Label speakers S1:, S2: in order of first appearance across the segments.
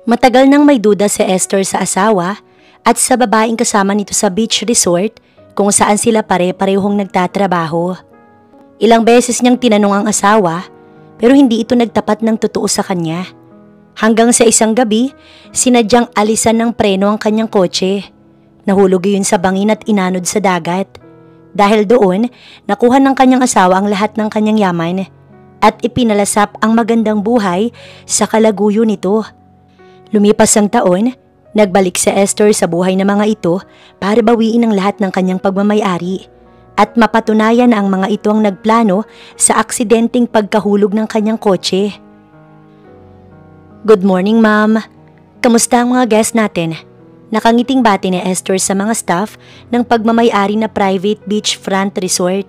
S1: Matagal nang may duda si Esther sa asawa at sa babaeng kasama nito sa beach resort kung saan sila pare-parehong nagtatrabaho. Ilang beses niyang tinanong ang asawa pero hindi ito nagtapat ng totoo sa kanya. Hanggang sa isang gabi, sinadyang alisan ng preno ang kanyang kotse. Nahulog yun sa bangin at inanod sa dagat. Dahil doon, nakuha ng kanyang asawa ang lahat ng kanyang yaman at ipinalasap ang magandang buhay sa kalaguyo nito. Lumipas ang taon, nagbalik si Esther sa buhay ng mga ito para bawiin ang lahat ng kanyang pagmamayari at mapatunayan na ang mga ito ang nagplano sa aksidenteng pagkahulog ng kanyang kotse. Good morning, ma'am. Kamusta ang mga guests natin? Nakangiting bati ni Esther sa mga staff ng pagmamayari na private beachfront resort.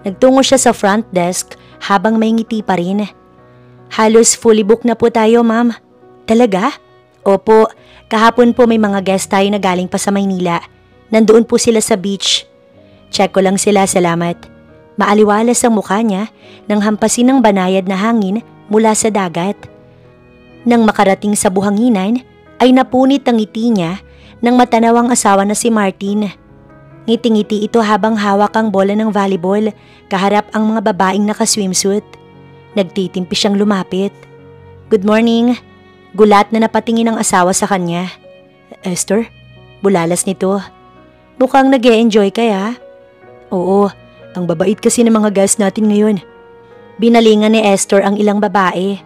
S1: Nagtungo siya sa front desk habang may ngiti pa rin. Halos fully booked na po tayo, ma'am. Talaga? Opo, kahapon po may mga guest tayo na galing pa sa Maynila. Nandoon po sila sa beach. Check ko lang sila, salamat. Maaliwalas ang mukha niya nang hampasin ng banayad na hangin mula sa dagat. Nang makarating sa buhanginan, ay napunit ang ngiti niya nang matanaw ang asawa na si Martin. Ngiti-ngiti ito habang hawak ang bola ng volleyball kaharap ang mga babaeng naka-swimsuit. Nagtitimpi siyang lumapit. Good morning. Gulat na napatingin ang asawa sa kanya. Esther, bulalas nito. Mukhang nag-e-enjoy kaya? Oo, ang babait kasi ng mga guests natin ngayon. Binalingan ni Esther ang ilang babae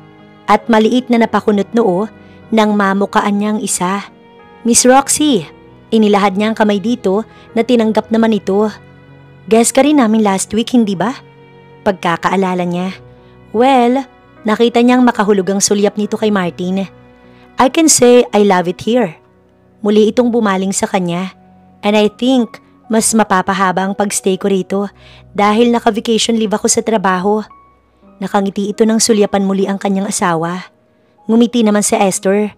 S1: at maliit na napakunot noo nang mamukaan niyang isa. Miss Roxy, inilahad niya ang kamay dito na tinanggap naman ito. Guest ka rin namin last week, hindi ba? Pagkakaalala niya. Well, nakita niyang makahulog ang sulyap nito kay Martin. I can say I love it here. Muli itong bumaling sa kanya. And I think mas mapapahaba ang pagstay ko rito dahil naka-vacation leave ako sa trabaho. Nakangiti ito ng sulyapan muli ang kanyang asawa. Ngumiti naman si Esther.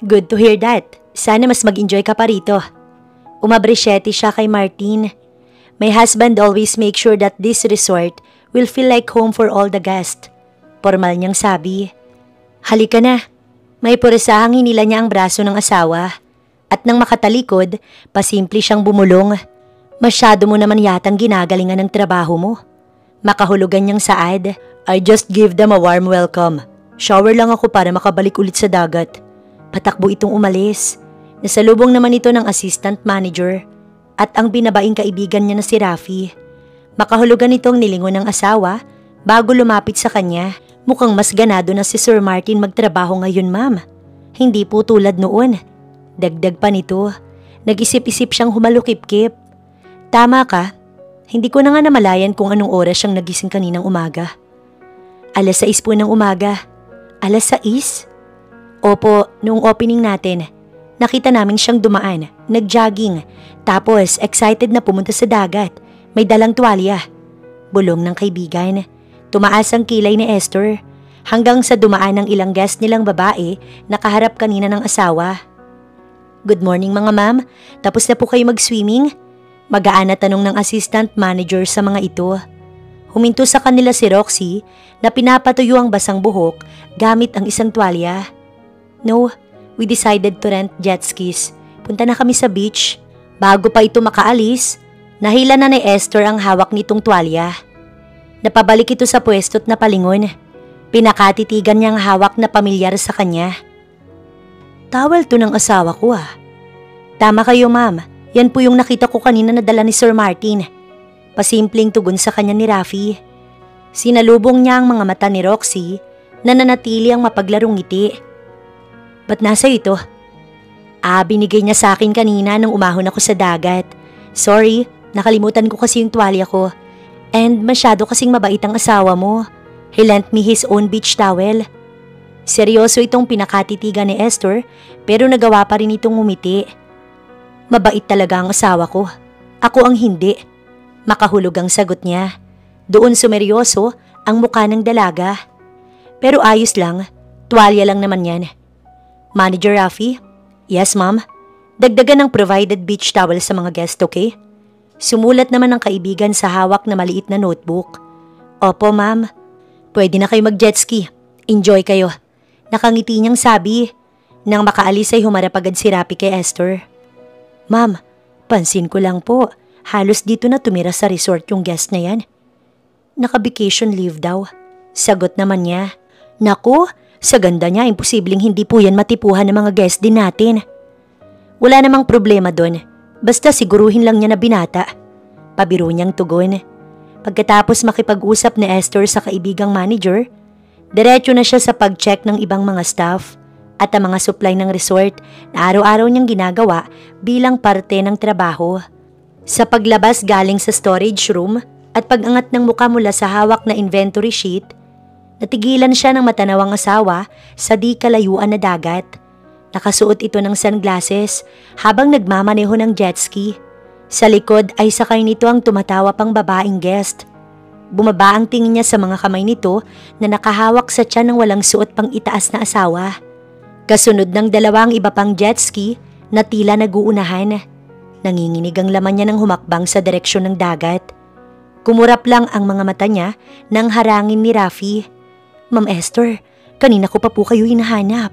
S1: Good to hear that. Sana mas mag-enjoy ka pa rito. Umabrisyete siya kay Martin. My husband always make sure that this resort will feel like home for all the guests. Formal niyang sabi. Halika na. May puresahang hinila niya ang braso ng asawa. At nang makatalikod, pasimple siyang bumulong. Masyado mo naman yatang ginagalingan ng trabaho mo. Makahulugan niyang saad. I just give them a warm welcome. Shower lang ako para makabalik ulit sa dagat. Patakbo itong umalis. Nasalubong naman ito ng assistant manager at ang binabaing kaibigan niya na si Rafi. Makahulugan itong nilingon ng asawa bago lumapit sa kanya. Mukhang mas ganado na si Sir Martin magtrabaho ngayon, ma'am. Hindi po tulad noon. Dagdag pa nito. Nag-isip-isip siyang humalukip-kip. Tama ka. Hindi ko na nga namalayan kung anong oras siyang nagising kaninang umaga. 6:00 po ng umaga. 6:00? Opo, noong opening natin. Nakita namin siyang dumaan, nag-jogging, tapos excited na pumunta sa dagat. May dalang tuwalya. Bulong ng kaibigan. Tumaas ang kilay ni Esther hanggang sa dumaan ng ilang guest nilang babae na kaharap kanina ng asawa. Good morning mga ma'am, tapos na po kayo mag-swimming? Magaan na tanong ng assistant manager sa mga ito. Huminto sa kanila si Roxy na pinapatuyo ang basang buhok gamit ang isang tuwalya. No, we decided to rent jet skis. Punta na kami sa beach. Bago pa ito makaalis, nahila na ni Esther ang hawak nitong tuwalya. Napabalik ito sa pwesto't napalingon. Pinakatitigan niyang hawak na pamilyar sa kanya. Towel to ng asawa ko ah. Tama kayo ma'am. Yan po yung nakita ko kanina na dala ni Sir Martin. Pasimpleng tugon sa kanya ni Rafi. Sinalubong niya ang mga mata ni Roxy na nanatili ang mapaglarong ngiti. Ba't nasa ito? Binigay niya sa akin kanina nung umahon ako sa dagat. Sorry, nakalimutan ko kasi yung tuwalya ko. And masyado kasing mabait ang asawa mo. He lent me his own beach towel. Seryoso itong pinakatitigan ni Esther pero nagawa pa rin itong ngumiti. Mabait talaga ang asawa ko. Ako ang hindi. Makahulog ang sagot niya. Doon sumeryoso ang mukha ng dalaga. Pero ayos lang, tuwalya lang naman yan. Manager Rafi? Yes ma'am. Dagdagan ng provided beach towel sa mga guest, okay? Sumulat naman ang kaibigan sa hawak na maliit na notebook. Opo ma'am. Pwede na kayo mag-jet ski. Enjoy kayo. Nakangiti niyang sabi. Nang makaalis ay humarap agad si Rafi kay Esther. Ma'am, pansin ko lang po, halos dito na tumira sa resort yung guest na yan. Naka-vacation leave daw. Sagot naman niya. Naku, sa ganda niya, imposibleng hindi po yan matipuhan ng mga guest din natin. Wala namang problema doon, basta siguruhin lang niya na binata. Pabiro niyang tugon. Pagkatapos makipag-usap ni Esther sa kaibigang manager, diretso na siya sa pag-check ng ibang mga staff at ang mga supply ng resort na araw-araw niyang ginagawa bilang parte ng trabaho. Sa paglabas galing sa storage room at pag-angat ng muka mula sa hawak na inventory sheet, natigilan siya ng matanawang asawa sa di kalayuan na dagat. Nakasuot ito ng sunglasses habang nagmamaneho ng jet ski. Sa likod ay sakay nito ang tumatawa pang babaeng guest. Bumaba ang tingin niya sa mga kamay nito na nakahawak sa tiyan ng walang suot pang itaas na asawa. Kasunod ng dalawang iba pang jet ski na tila naguunahan. Nanginginig ang laman niya nang humakbang sa direksyon ng dagat. Kumurap lang ang mga mata niya nang harangin ni Rafi. Ma'am Esther, kanina ko pa po kayo hinahanap.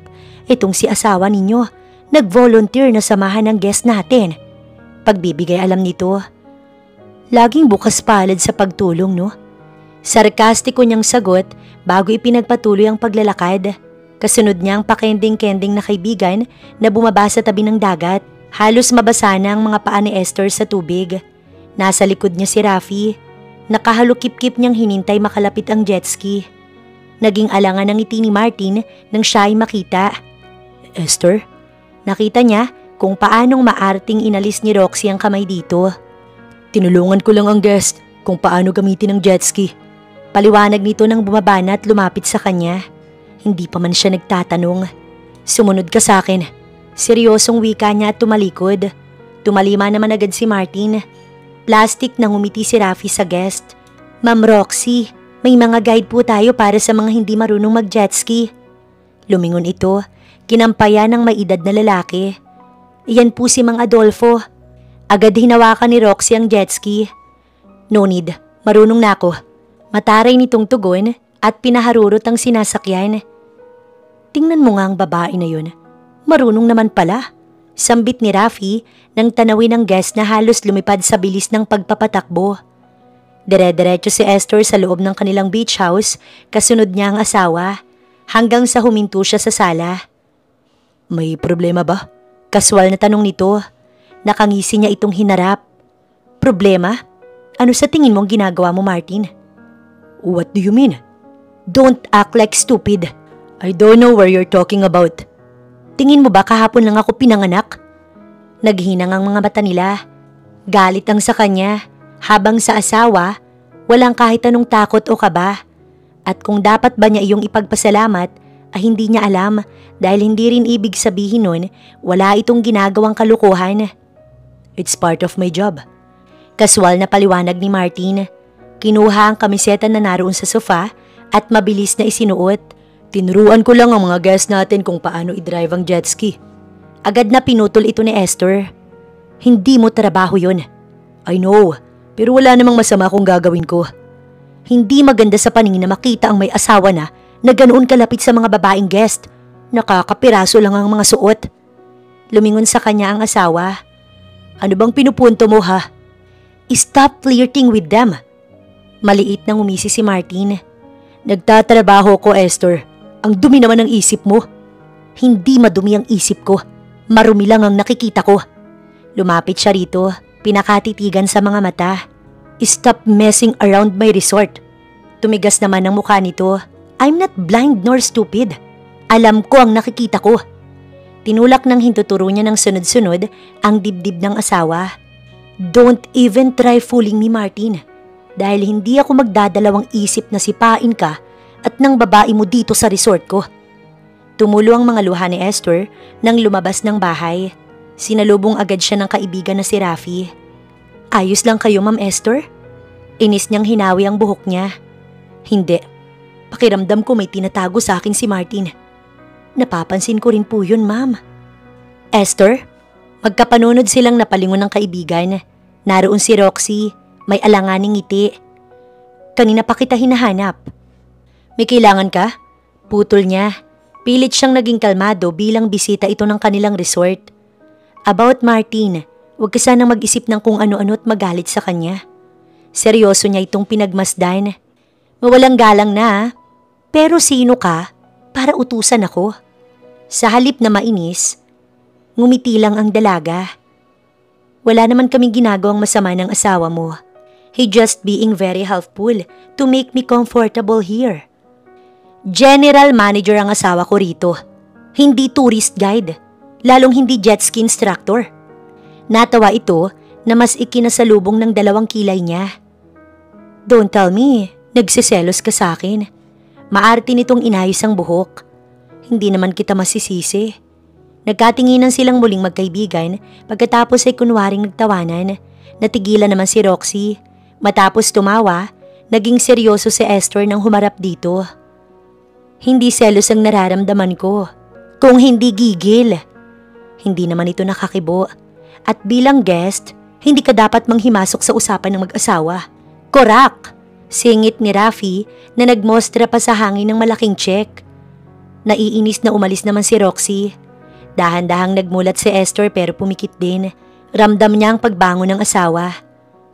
S1: Itong si asawa ninyo, nag-volunteer na samahan ng guest natin. Pagbibigay alam nito. Laging bukas palad sa pagtulong, no? Sarkastiko niyang sagot bago ipinagpatuloy ang paglalakad. Kasunod niya ang pakending-kending na kaibigan na bumaba sa tabi ng dagat. Halos mabasa na ang mga paa ni Esther sa tubig. Nasa likod niya si Rafi. Nakahalukip-kip niyang hinintay makalapit ang jet ski. Naging alangan ang ngiti ni Martin nang siya ay makita. Esther? Nakita niya kung paanong maarting inalis ni Roxy ang kamay dito. Tinulungan ko lang ang guest kung paano gamitin ang jet ski. Paliwanag nito nang bumaba na at lumapit sa kanya. Hindi pa man siya nagtatanong. Sumunod ka sa akin. Seryosong wika niya at tumalikod. Tumalima naman agad si Martin. Plastic nang umiti si Rafi sa guest. Ma'am Roxy, may mga guide po tayo para sa mga hindi marunong mag-jet ski. Lumingon ito, kinampayan ng may edad na lalaki. Iyan po si Mang Adolfo. Agad hinawakan ni Roxy ang jet ski. No need, marunong na ako. Mataray nitong tugon at pinaharurot ang sinasakyan. Tingnan mo nga ang babae na yun. Marunong naman pala. Sambit ni Rafi nang tanawin ang guest na halos lumipad sa bilis ng pagpapatakbo. Dire-diretso si Esther sa loob ng kanilang beach house, kasunod niya ang asawa, hanggang sa huminto siya sa sala. May problema ba? Kaswal na tanong nito. Nakangisi niya itong hinarap. Problema? Ano sa tingin mo ang ginagawa mo, Martin? What do you mean? Don't act like stupid. I don't know where you're talking about. Tingin mo ba kahapon lang ako pinanganak? Naghinang ang mga mata nila. Galit ang sa kanya, habang sa asawa, walang kahit anong takot o kaba. At kung dapat ba niya iyong ipagpasalamat, ay hindi niya alam dahil hindi rin ibig sabihin nun wala itong ginagawang kalukuhan. It's part of my job. Kaswal na paliwanag ni Martin. Kinuha ang kamiseta na naroon sa sofa at mabilis na isinuot. Tinuruan ko lang ang mga guests natin kung paano i-drive ang jet ski. Agad na pinutol ito ni Esther. Hindi mo trabaho yun. I know, pero wala namang masama kung gagawin ko. Hindi maganda sa paningin na makita ang may asawa na ganoon kalapit sa mga babaeng guest. Nakakapiraso lang ang mga suot. Lumingon sa kanya ang asawa. Ano bang pinupunto mo ha? Stop flirting with them. Maliit nang umisi si Martin. Nagtatrabaho ko, Esther. Ang dumi naman ng isip mo. Hindi madumi ang isip ko. Marumi lang ang nakikita ko. Lumapit siya rito, pinakatitigan sa mga mata. Stop messing around my resort. Tumigas naman ang mukha nito. I'm not blind nor stupid. Alam ko ang nakikita ko. Tinulak ng hintuturo niya ng sunod-sunod ang dibdib ng asawa. Don't even try fooling me, Martin. Dahil hindi ako magdadalawang isip na sipain ka at ng babae mo dito sa resort ko. Tumulo ang mga luha ni Esther nang lumabas ng bahay. Sinalubong agad siya ng kaibigan na si Rafi. Ayos lang kayo, Ma'am Esther? Inis niyang hinawi ang buhok niya. Hindi. Pakiramdam ko may tinatago sa akin si Martin. Napapansin ko rin po yun, Ma'am. Esther? Magkapanunod silang napalingon ng kaibigan. Naroon si Roxy, may alanganing ngiti. Kanina pa kita hinahanap. May kailangan ka? Putol niya. Pilit siyang naging kalmado bilang bisita ito ng kanilang resort. About Martin, huwag ka sanang mag-isip ng kung ano-ano at magalit sa kanya. Seryoso niya itong pinagmasdan. Mawalang galang na, pero sino ka para utusan ako? Sa halip na mainis, ngumiti lang ang dalaga. Wala naman kaming ginagawang masama ng asawa mo. He just being very helpful to make me comfortable here. General manager ang asawa ko rito. Hindi tourist guide, lalong hindi jet ski instructor. Natawa ito na mas ikinasalubong ng 2 kilay niya. Don't tell me, nagsiselos ka sa akin. Maarte nitong inayos ang buhok. Hindi naman kita masisisi. Nagkatinginan silang muling magkaibigan pagkatapos ay kunwaring nagtawanan. Natigilan naman si Roxy. Matapos tumawa, naging seryoso si Esther nang humarap dito. Hindi selos ang nararamdaman ko, kung hindi gigil. Hindi naman ito nakakibo. At bilang guest, hindi ka dapat manghimasok sa usapan ng mag-asawa. Korak! Singit ni Rafi na nagmostra pa sa hangin ng malaking check. Naiinis na umalis naman si Roxy. Dahan-dahang nagmulat si Esther pero pumikit din. Ramdam niya ang pagbangon ng asawa.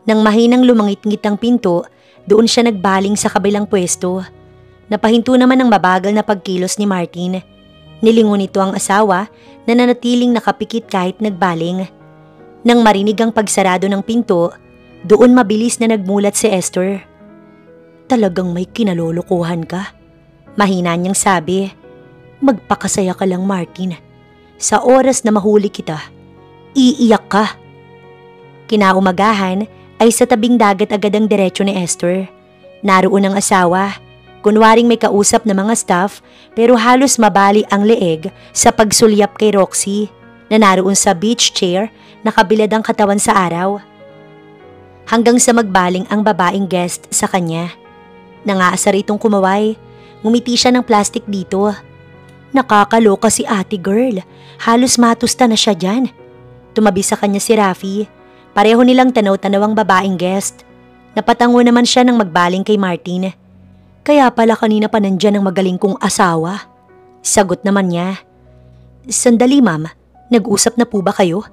S1: Nang mahinang lumangit-ngit ang pinto, doon siya nagbaling sa kabilang pwesto. Napahinto naman ang mabagal na pagkilos ni Martin. Nilingon nito ang asawa na nanatiling nakapikit kahit nagbaling. Nang marinig ang pagsarado ng pinto, doon mabilis na nagmulat si Esther. Talagang may kinalolokohan ka. Mahina niyang sabi. Magpakasaya ka lang, Martin. Sa oras na mahuli kita, iiyak ka. Kinaumagahan ay sa tabing dagat agad ang diretsyo ni Esther. Naroon ang asawa, kunwaring may kausap na mga staff pero halos mabali ang leeg sa pagsulyap kay Roxy na naroon sa beach chair nakabilad ang katawan sa araw. Hanggang sa magbaling ang babaeng guest sa kanya. Nangaasar itong kumaway, ngumiti siya ng plastic dito. Nakakaloka si ate girl, halos matusta na siya dyan. Tumabi sa kanya si Rafi. Pareho nilang tanaw-tanaw ang babaeng guest. Napatango naman siya nang magbaling kay Martin. Kaya pala kanina pa nandyan ang magaling kong asawa. Sagot naman niya. Sandali ma'am, nag-usap na po ba kayo?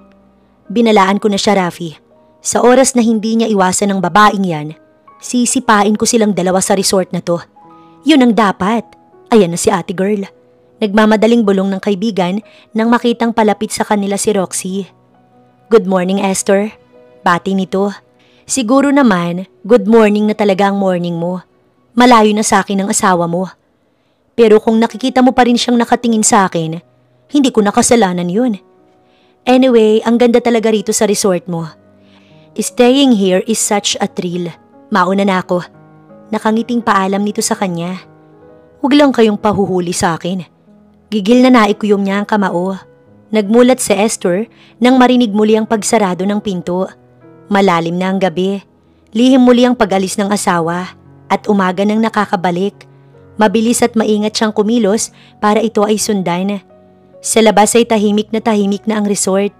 S1: Binalaan ko na siya, Rafi. Sa oras na hindi niya iwasan ng babaeng yan, sisipain ko silang 2 sa resort na to. Yun ang dapat. Ayan na si ate girl. Nagmamadaling bulong ng kaibigan nang makitang palapit sa kanila si Roxy. Good morning, Esther. Bati nito. Siguro naman, good morning na talaga ang morning mo. Malayo na sa akin ang asawa mo. Pero kung nakikita mo pa rin siyang nakatingin sa akin, hindi ko nakasalanan yun. Anyway, ang ganda talaga rito sa resort mo. Staying here is such a thrill. Mauna na ako. Nakangiting paalam nito sa kanya. Huwag lang kayong pahuhuli sa akin. Gigil na naikuyom niya ang kamao. Nagmulat si Esther nang marinig muli ang pagsarado ng pinto. Malalim na ang gabi. Lihim muli ang pag-alis ng asawa at umaga nang nakakabalik. Mabilis at maingat siyang kumilos para ito ay sundan. Sa labas ay tahimik na ang resort.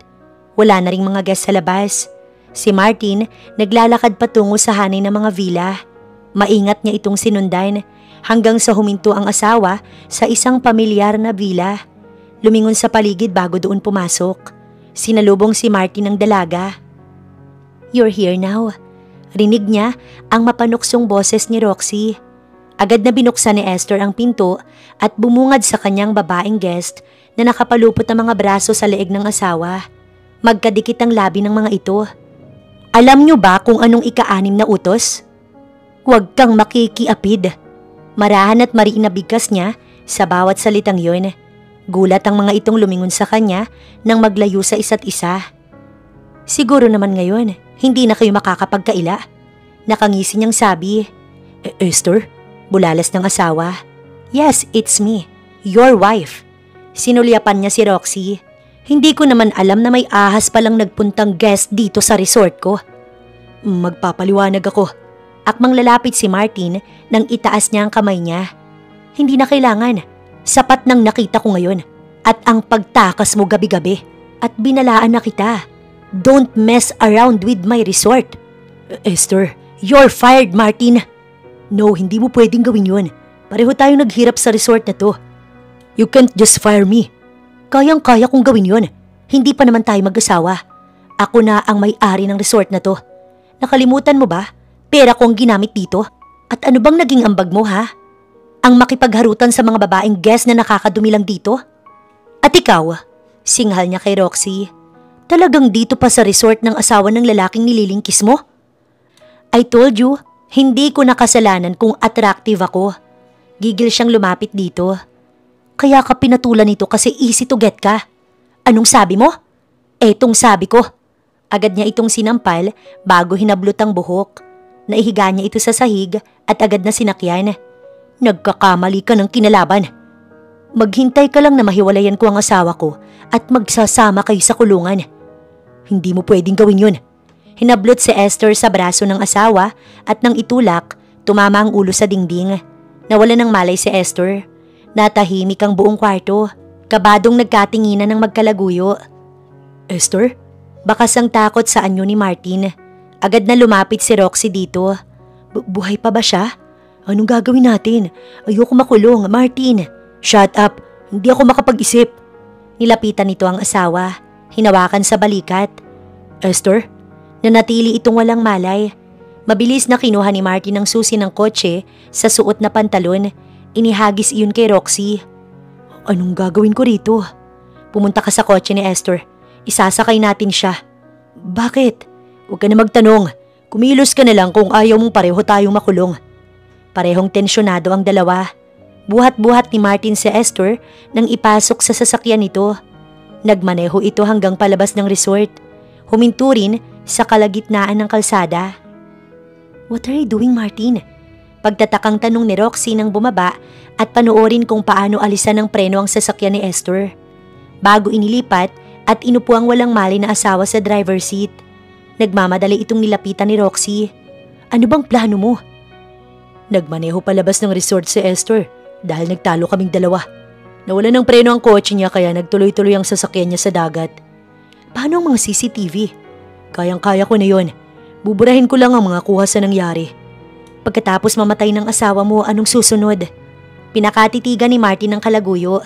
S1: Wala na ring mga guest sa labas. Si Martin naglalakad patungo sa hanay ng mga villa. Maingat niya itong sinundan hanggang sa huminto ang asawa sa isang pamilyar na villa. Lumingon sa paligid bago doon pumasok. Sinalubong si Martin ng dalaga. You're here now. Rinig niya ang mapanuksong boses ni Roxy. Agad na binuksan ni Esther ang pinto at bumungad sa kanyang babaeng guest na nakapalupot ang mga braso sa leeg ng asawa. Magkadikit ang labi ng mga ito. Alam niyo ba kung anong ika-6 na utos? Huwag kang makikiapid. Marahan at mariin na bigkas niya sa bawat salitang yun. Gulat ang mga itong lumingon sa kanya nang maglayo sa isa't isa. Siguro naman ngayon, hindi na kayo makakapagkaila. Nakangisi niyang sabi. Esther? Bulalas ng asawa. Yes, it's me. Your wife. Sinulyapan niya si Roxy. Hindi ko naman alam na may ahas palang nagpuntang guest dito sa resort ko. Magpapaliwanag ako. Akmang lalapit si Martin nang itaas niya ang kamay niya. Hindi na kailangan. Sapat nang nakita ko ngayon. At ang pagtakas mo gabi-gabi. At binalaan na kita. Don't mess around with my resort. Esther, you're fired, Martin. No, hindi mo pwedeng gawin yun. Pareho tayong naghirap sa resort na to. You can't just fire me. Kayang-kaya kong gawin yon. Hindi pa naman tayo mag-asawa. Ako na ang may-ari ng resort na to. Nakalimutan mo ba? Pera ko ang ginamit dito. At ano bang naging ambag mo ha? Ang makipagharutan sa mga babaeng guest na nakakadumi lang dito? At ikaw, singhal niya kay Roxy. Talagang dito pa sa resort ng asawa ng lalaking nililingkis mo? I told you, hindi ko nakasalanan kung attractive ako. Gigil siyang lumapit dito. Kaya ka pinatulan nito kasi easy to get ka. Anong sabi mo? Etong sabi ko. Agad niya itong sinampal bago hinablot ang buhok. Naihiga niya ito sa sahig at agad na sinakyan. Nagkakamali ka ng kinalaban. Maghintay ka lang na mahiwalayan ko ang asawa ko at magsasama kayo sa kulungan. Hindi mo pwedeng gawin yun. Hinablot si Esther sa braso ng asawa at nang itulak, tumama ang ulo sa dingding. Nawala ng malay si Esther. Natahimik ang buong kwarto. Kabadong nagkatinginan ng magkalaguyo. Esther? Bakas ang takot sa anyo ni Martin. Agad na lumapit si Roxy dito. Buhay pa ba siya? Anong gagawin natin? Ayoko makulong, Martin. Shut up. Hindi ako makapag-isip. Nilapitan nito ang asawa. Hinawakan sa balikat. Esther? Nanatili itong walang malay. Mabilis na kinuha ni Martin ang susi ng kotse sa suot na pantalon. Inihagis iyon kay Roxy. Anong gagawin ko rito? Pumunta ka sa kotse ni Esther. Isasakay natin siya. Bakit? Huwag ka na magtanong. Kumilos ka na lang kung ayaw mong pareho tayong makulong. Parehong tensyonado ang dalawa. Buhat-buhat ni Martin si Esther nang ipasok sa sasakyan nito. Nagmaneho ito hanggang palabas ng resort. Huminto rin sa kalagitnaan ng kalsada. What are you doing, Martin? Pagtatakang tanong ni Roxy nang bumaba at panoorin kung paano alisan ng preno ang sasakyan ni Esther. Bago inilipat at inupo ang walang malay na asawa sa driver's seat. Nagmamadali itong nilapitan ni Roxy. Ano bang plano mo? Nagmaneho palabas ng resort si Esther dahil nagtalo kaming dalawa. Nawala ng preno ang kotse niya kaya nagtuloy-tuloy ang sasakyan niya sa dagat. Paano ang mga CCTV? Kayang-kaya ko na yon. Buburahin ko lang ang mga kuha sa nangyari. Pagkatapos mamatay ng asawa mo, anong susunod? Pinakatitigan ni Martin ng kalaguyo.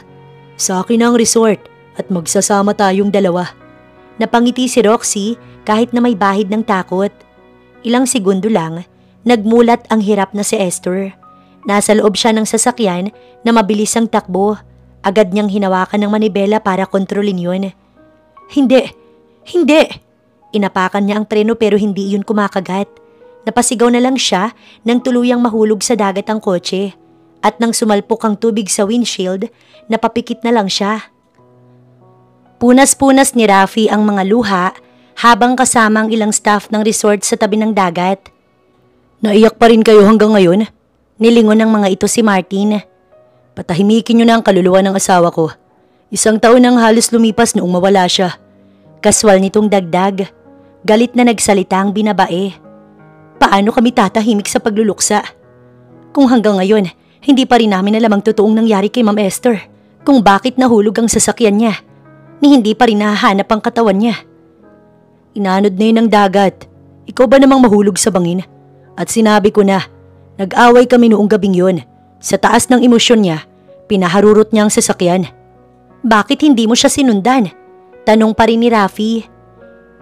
S1: Sa akin ang resort at magsasama tayong dalawa. Napangiti si Roxy kahit na may bahid ng takot. Ilang segundo lang, nagmulat ang hirap na si Esther. Nasa loob siya ng sasakyan na mabilis ang takbo. Agad niyang hinawakan ng manibela para kontrolin yun. Hindi! Hindi! Inapakan niya ang preno pero hindi yun kumakagat. Napasigaw na lang siya nang tuluyang mahulog sa dagat ang kotse. At nang sumalpok ang tubig sa windshield, napapikit na lang siya. Punas-punas ni Rafi ang mga luha habang kasama ang ilang staff ng resort sa tabi ng dagat. Naiyak pa rin kayo hanggang ngayon? Nilingon ng mga ito si Martin. Patahimikin niyo na ang kaluluwa ng asawa ko. 1 taon nang halos lumipas noong mawala siya. Kaswal nitong dagdag. Galit na nagsalita ang binabae. Paano kami tatahimik sa pagluluksa? Kung hanggang ngayon, hindi pa rin namin alam ang totoong nangyari kay Ma'am Esther. Kung bakit nahulog ang sasakyan niya. Ni hindi pa rin nahahanap ang katawan niya. Inanod na yun ng dagat. Ikaw ba namang mahulog sa bangin? At sinabi ko na, nag-away kami noong gabing yun. Sa taas ng emosyon niya, pinaharurot niya ang sasakyan. Bakit hindi mo siya sinundan? Tanong pa rin ni Rafi.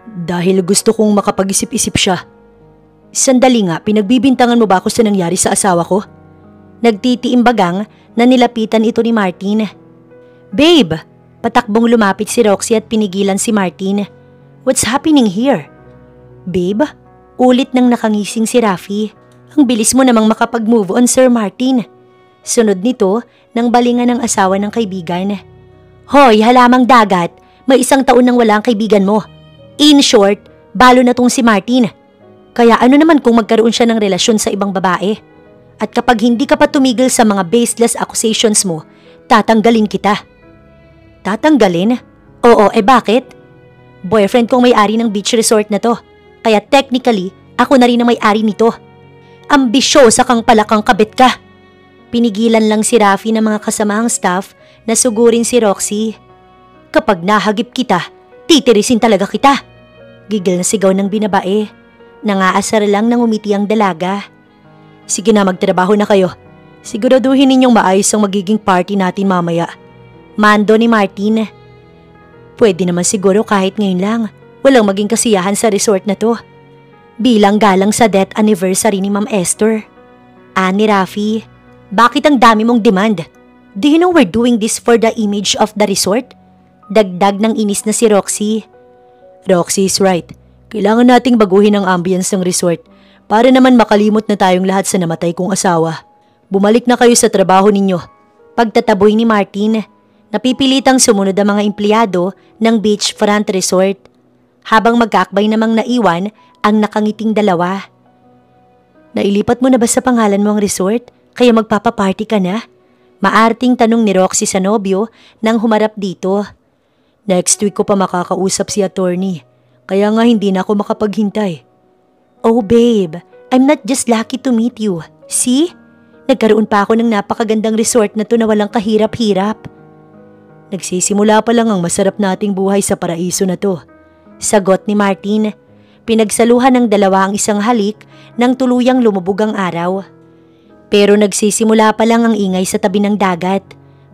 S1: Dahil gusto kong makapag-isip-isip siya. Sandali nga, pinagbibintangan mo ba ako sa nangyari sa asawa ko? Nagtitiimbagang na nilapitan ito ni Martin. Babe! Patakbong lumapit si Roxy at pinigilan si Martin. What's happening here? Babe? Ulit nang nakangising si Rafi. Ang bilis mo namang makapag-move on, Sir Martin. Sunod nito nang balingan ng asawa ng kaibigan. Hoy, halamang dagat! May 1 taon nang wala ang kaibigan mo. In short, balo na tong si Martin. Kaya ano naman kung magkaroon siya ng relasyon sa ibang babae? At kapag hindi ka pa tumigil sa mga baseless accusations mo, tatanggalin kita. Tatanggalin? Oo, bakit? Boyfriend kong may-ari ng beach resort na to. Kaya technically, ako na rin ang may-ari nito. Ambisyosa kang palakang kabit ka. Pinigilan lang si Rafi ng mga kasamahang staff na sugurin si Roxy. Kapag nahagip kita, titirisin talaga kita. Gigil na sigaw ng binabae. Nangaasar lang nang umiti ang dalaga. Sige na, magtrabaho na kayo. Siguraduhin ninyong maayos ang magiging party natin mamaya. Mando ni Martin. Pwede naman siguro kahit ngayon lang. Walang maging kasiyahan sa resort na to. Bilang galang sa death anniversary ni Ma'am Esther. Ni Rafi. Bakit ang dami mong demand? Do you know we're doing this for the image of the resort? Dagdag ng inis na si Roxy. Roxy is right. Kailangan nating baguhin ang ambience ng resort para naman makalimot na tayong lahat sa namatay kong asawa. Bumalik na kayo sa trabaho ninyo. Pagtataboy ni Martin. Napipilitang sumunod ang mga empleyado ng beachfront resort. Habang magkakbay namang naiwan ang nakangiting dalawa. Nailipat mo na ba sa pangalan mo ang resort? Kaya magpapaparty ka na? Maarting tanong ni Roxy sa nobyo nang humarap dito. Next week ko pa makakausap si attorney. Kaya nga hindi na ako makapaghintay. Oh babe, I'm not just lucky to meet you. See? Nagkaroon pa ako ng napakagandang resort na to na walang kahirap-hirap. Nagsisimula pa lang ang masarap nating buhay sa paraiso na to. Sagot ni Martin. Pinagsaluhan ng dalawa ang isang halik nang tuluyang lumubog ang araw. Pero nagsisimula pa lang ang ingay sa tabi ng dagat.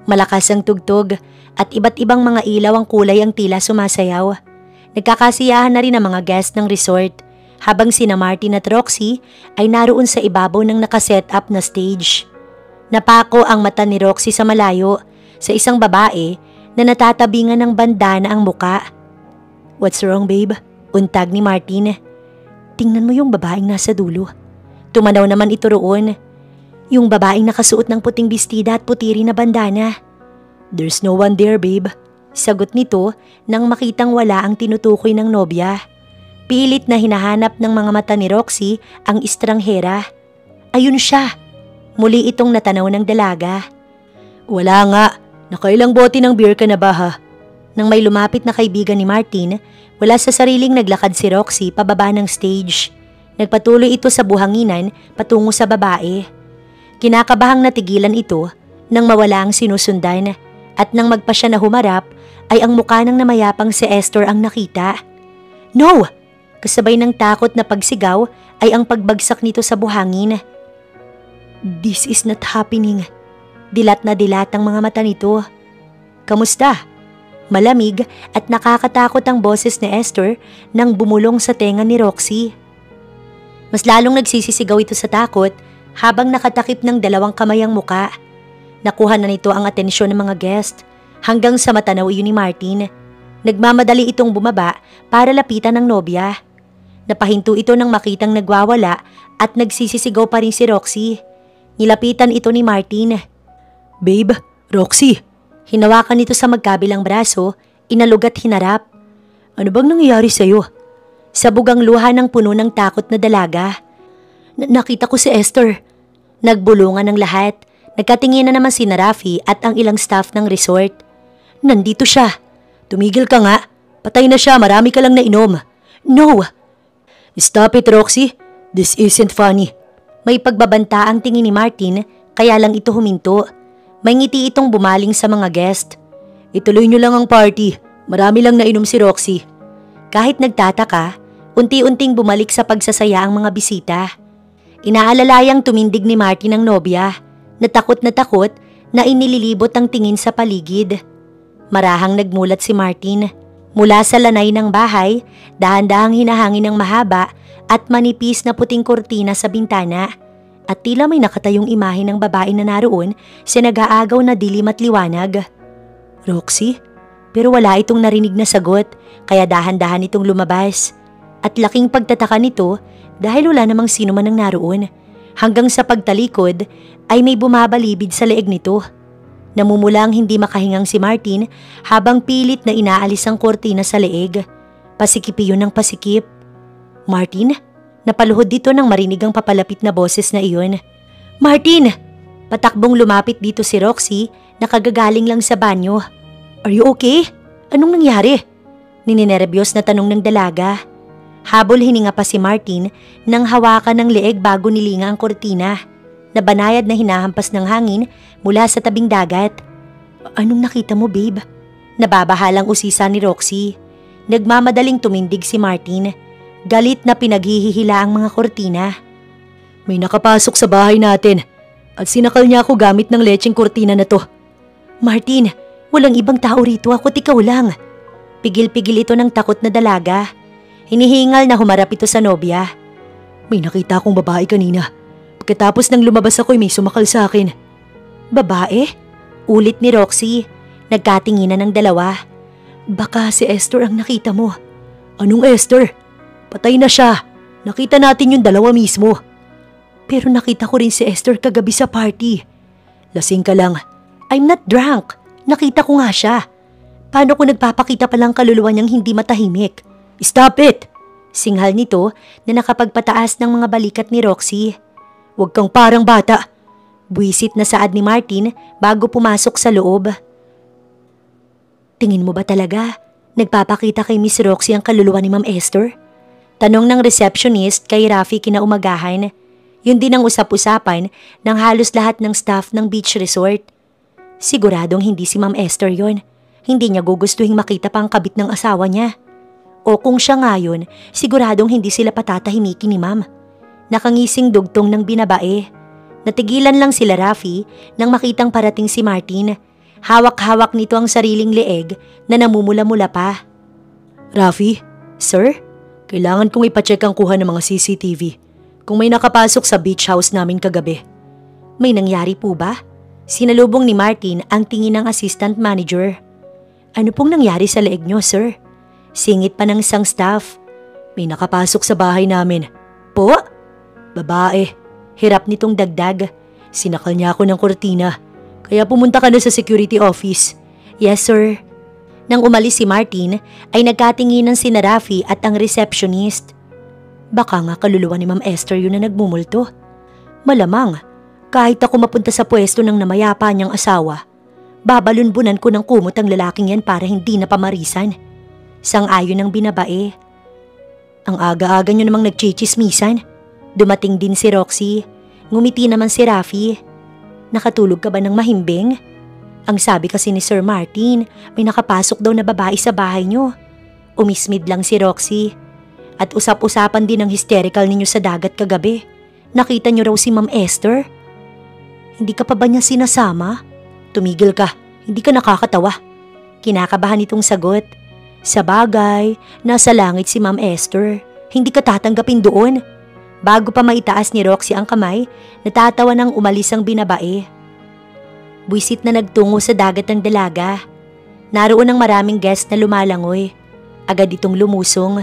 S1: Malakas ang tugtog at iba't ibang mga ilaw ang kulay ang tila sumasayaw. Nagkakasiyahan na rin ang mga guest ng resort habang sina Martin at Roxy ay naroon sa ibabaw ng nakaset up na stage. Napako ang mata ni Roxy sa malayo sa isang babae na natatabingan ng bandana ang muka. What's wrong babe? Untag ni Martin. Tingnan mo yung babaeng nasa dulo. Tumanaw naman ito roon. Yung babaeng nakasuot ng puting bestida at putiri na bandana. There's no one there babe. Sagot nito nang makitang wala ang tinutukoy ng nobya. Pilit na hinahanap ng mga mata ni Roxy ang estranghera. Ayun siya. Muli itong natanaw ng dalaga. Wala nga. Nakailang bote ng beer ka na ba ha? Nang may lumapit na kaibigan ni Martin, wala sa sariling naglakad si Roxy pababa ng stage. Nagpatuloy ito sa buhanginan patungo sa babae. Kinakabahang natigilan ito nang mawala ang sinusundan at nang magpa siya na humarap ay ang mukha ng namayapang si Esther ang nakita. No! Kasabay ng takot na pagsigaw ay ang pagbagsak nito sa buhangin. This is not happening. Dilat na dilat ang mga mata nito. Kamusta? Malamig at nakakatakot ang boses ni Esther nang bumulong sa tenga ni Roxy. Mas lalong nagsisisigaw ito sa takot habang nakatakip ng dalawang kamay ang muka. Nakuha na nito ang atensyon ng mga guest hanggang sa matanaw iyon ni Martin. Nagmamadali itong bumaba para lapitan ng nobya. Napahinto ito nang makitang nagwawala at nagsisisigaw pa rin si Roxy. Nilapitan ito ni Martin. Babe, Roxy. Hinawakan nito sa magkabilang braso, inalog at hinarap. Ano bang nangyayari sa'yo? Sabog ang luha ng puno ng takot na dalaga. Nakita ko si Esther. Nagbulungan ng lahat. Nagkatingin na naman si Rafi at ang ilang staff ng resort. Nandito siya. Tumigil ka nga. Patay na siya, marami ka lang nainom. No! Stop it, Roxy. This isn't funny. May pagbabanta ang tingin ni Martin, kaya lang ito huminto. May ngiti itong bumaling sa mga guest. Ituloy nyo lang ang party. Marami lang nainom si Roxy. Kahit nagtataka, unti-unting bumalik sa pagsasaya ang mga bisita. Inaalalayang tumindig ni Martin ang nobya. Natakot na inililibot ang tingin sa paligid. Marahang nagmulat si Martin. Mula sa lanay ng bahay, dahan-dahang hinahangin ng mahaba at manipis na puting kurtina sa bintana. At tila may nakatayong imahe ng babae na naroon sa nag-aagaw na dilim at liwanag. Roxy? Pero wala itong narinig na sagot kaya dahan-dahan itong lumabas. At laking pagtataka nito dahil wala namang sino man ang naroon. Hanggang sa pagtalikod ay may bumabalibid sa leeg nito. Namumulang hindi makahingang si Martin habang pilit na inaalis ang kurtina sa leeg. Pasikip iyon ng pasikip. Martin? Napaluhod dito nang marinig ang papalapit na boses na iyon. Martin! Patakbong lumapit dito si Roxy na kagagaling lang sa banyo. Are you okay? Anong nangyari? Nininerbiyos na tanong ng dalaga. Habol hininga pa si Martin nang hawakan ng leeg bago nilinga ang kurtina. Nabanayad na hinahampas ng hangin mula sa tabing dagat. Anong nakita mo, babe? Nababahalang usisa ni Roxy. Nagmamadaling tumindig si Martin. Galit na pinaghihihila ang mga kurtina. May nakapasok sa bahay natin at sinakal niya ako gamit ng lecheng kurtina na to. Martin, Walang ibang tao rito, ako't ikaw lang. Pigil-pigil ito ng takot na dalaga. Hinihingal na humarap ito sa nobya. May nakita akong babae kanina. Pagkatapos nang lumabas ako may sumakal sa akin. Babae? Ulit ni Roxy. Nagkatinginan ng dalawa. Baka si Esther ang nakita mo. Anong Esther? Patay na siya. Nakita natin yung dalawa mismo. Pero nakita ko rin si Esther kagabi sa party. Lasing ka lang. I'm not drunk. Nakita ko nga siya. Paano kung nagpapakita palang kaluluwa niyang hindi matahimik? Stop it! Singhal nito na nakapagpataas ng mga balikat ni Roxy. Huwag kang parang bata. Buwisit na saad ni Martin bago pumasok sa loob. Tingin mo ba talaga nagpapakita kay Miss Roxy ang kaluluwa ni Ma'am Esther? Tanong ng receptionist kay Rafi kinaumagahan. Yun din ang usap-usapan ng halos lahat ng staff ng beach resort. Siguradong hindi si Ma'am Esther yon. Hindi niya gugustuhin makita pa ang kabit ng asawa niya. O kung siya nga yun, siguradong hindi sila patatahimikin ni Ma'am. Nakangising dugtong ng binabae. Natigilan lang sila Rafi nang makitang parating si Martin. Hawak-hawak nito ang sariling leeg na namumula-mula pa. Rafi, sir, kailangan kong ipacheck ang kuha ng mga CCTV kung may nakapasok sa beach house namin kagabi. May nangyari po ba? Sinalubong ni Martin ang tingin ng assistant manager. Ano pong nangyari sa leeg nyo, sir? Singit pa ng isang staff. May nakapasok sa bahay namin. Po? Babae. Hirap nitong dagdag. Sinakal niya ako ng kortina. Kaya pumunta ka na sa security office. Yes, sir. Nang umalis si Martin, ay nagkatinginan si Rafi at ang receptionist. Baka nga kaluluwa ni Ma'am Esther yun na nagmumulto. Malamang, kahit ako mapunta sa pwesto ng namayapa niyang asawa, babalunbunan ko ng kumot ang lalaking yan para hindi na pamarisan. Sang-ayon ng binabae. Ang aga-aga niyo namang nagchichismisan. Dumating din si Roxy. Ngumiti naman si Rafi. Nakatulog ka ba ng mahimbing? Ang sabi kasi ni Sir Martin, may nakapasok daw na babae sa bahay niyo. Umismid lang si Roxy. At usap-usapan din ang hysterical ninyo sa dagat kagabi. Nakita niyo raw si Ma'am Esther? Hindi ka pa ba niya sinasama? Tumigil ka, hindi ka nakakatawa. Kinakabahan itong sagot. Sa bagay, nasa langit si Ma'am Esther. Hindi ka tatanggapin doon. Bago pa maitaas ni Roxy ang kamay, natatawa ng umalis ang binabae. Buisit na nagtungo sa dagat ng dalaga. Naroon ang maraming guest na lumalangoy. Agad itong lumusong.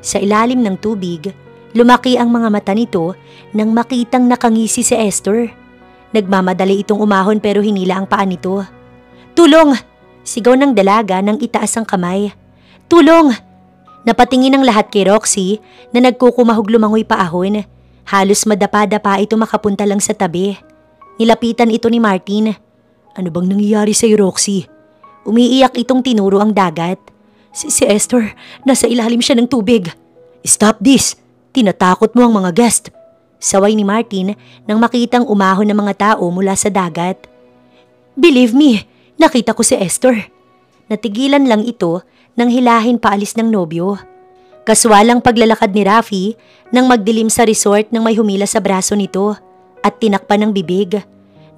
S1: Sa ilalim ng tubig, lumaki ang mga mata nito nang makitang nakangisi si Esther. Nagmamadali itong umahon pero hinila ang paa nito. Tulong! Sigaw ng dalaga nang itaas ang kamay. Tulong! Napatingin ang lahat kay Roxy na nagkukumahog lumangoy paahon. Halos madapa-dapa ito makapunta lang sa tabi. Nilapitan ito ni Martin. Ano bang nangyayari sa'yo, Roxy? Umiiyak itong tinuro ang dagat. Si Esther, nasa ilalim siya ng tubig. Stop this! Tinatakot mo ang mga guest. Saway ni Martin nang makitang umahon ng mga tao mula sa dagat. Believe me, nakita ko si Esther. Natigilan lang ito nang hilahin paalis ng nobyo. Kaswalang paglalakad ni Rafi nang magdilim sa resort nang may humila sa braso nito at tinakpan ng bibig.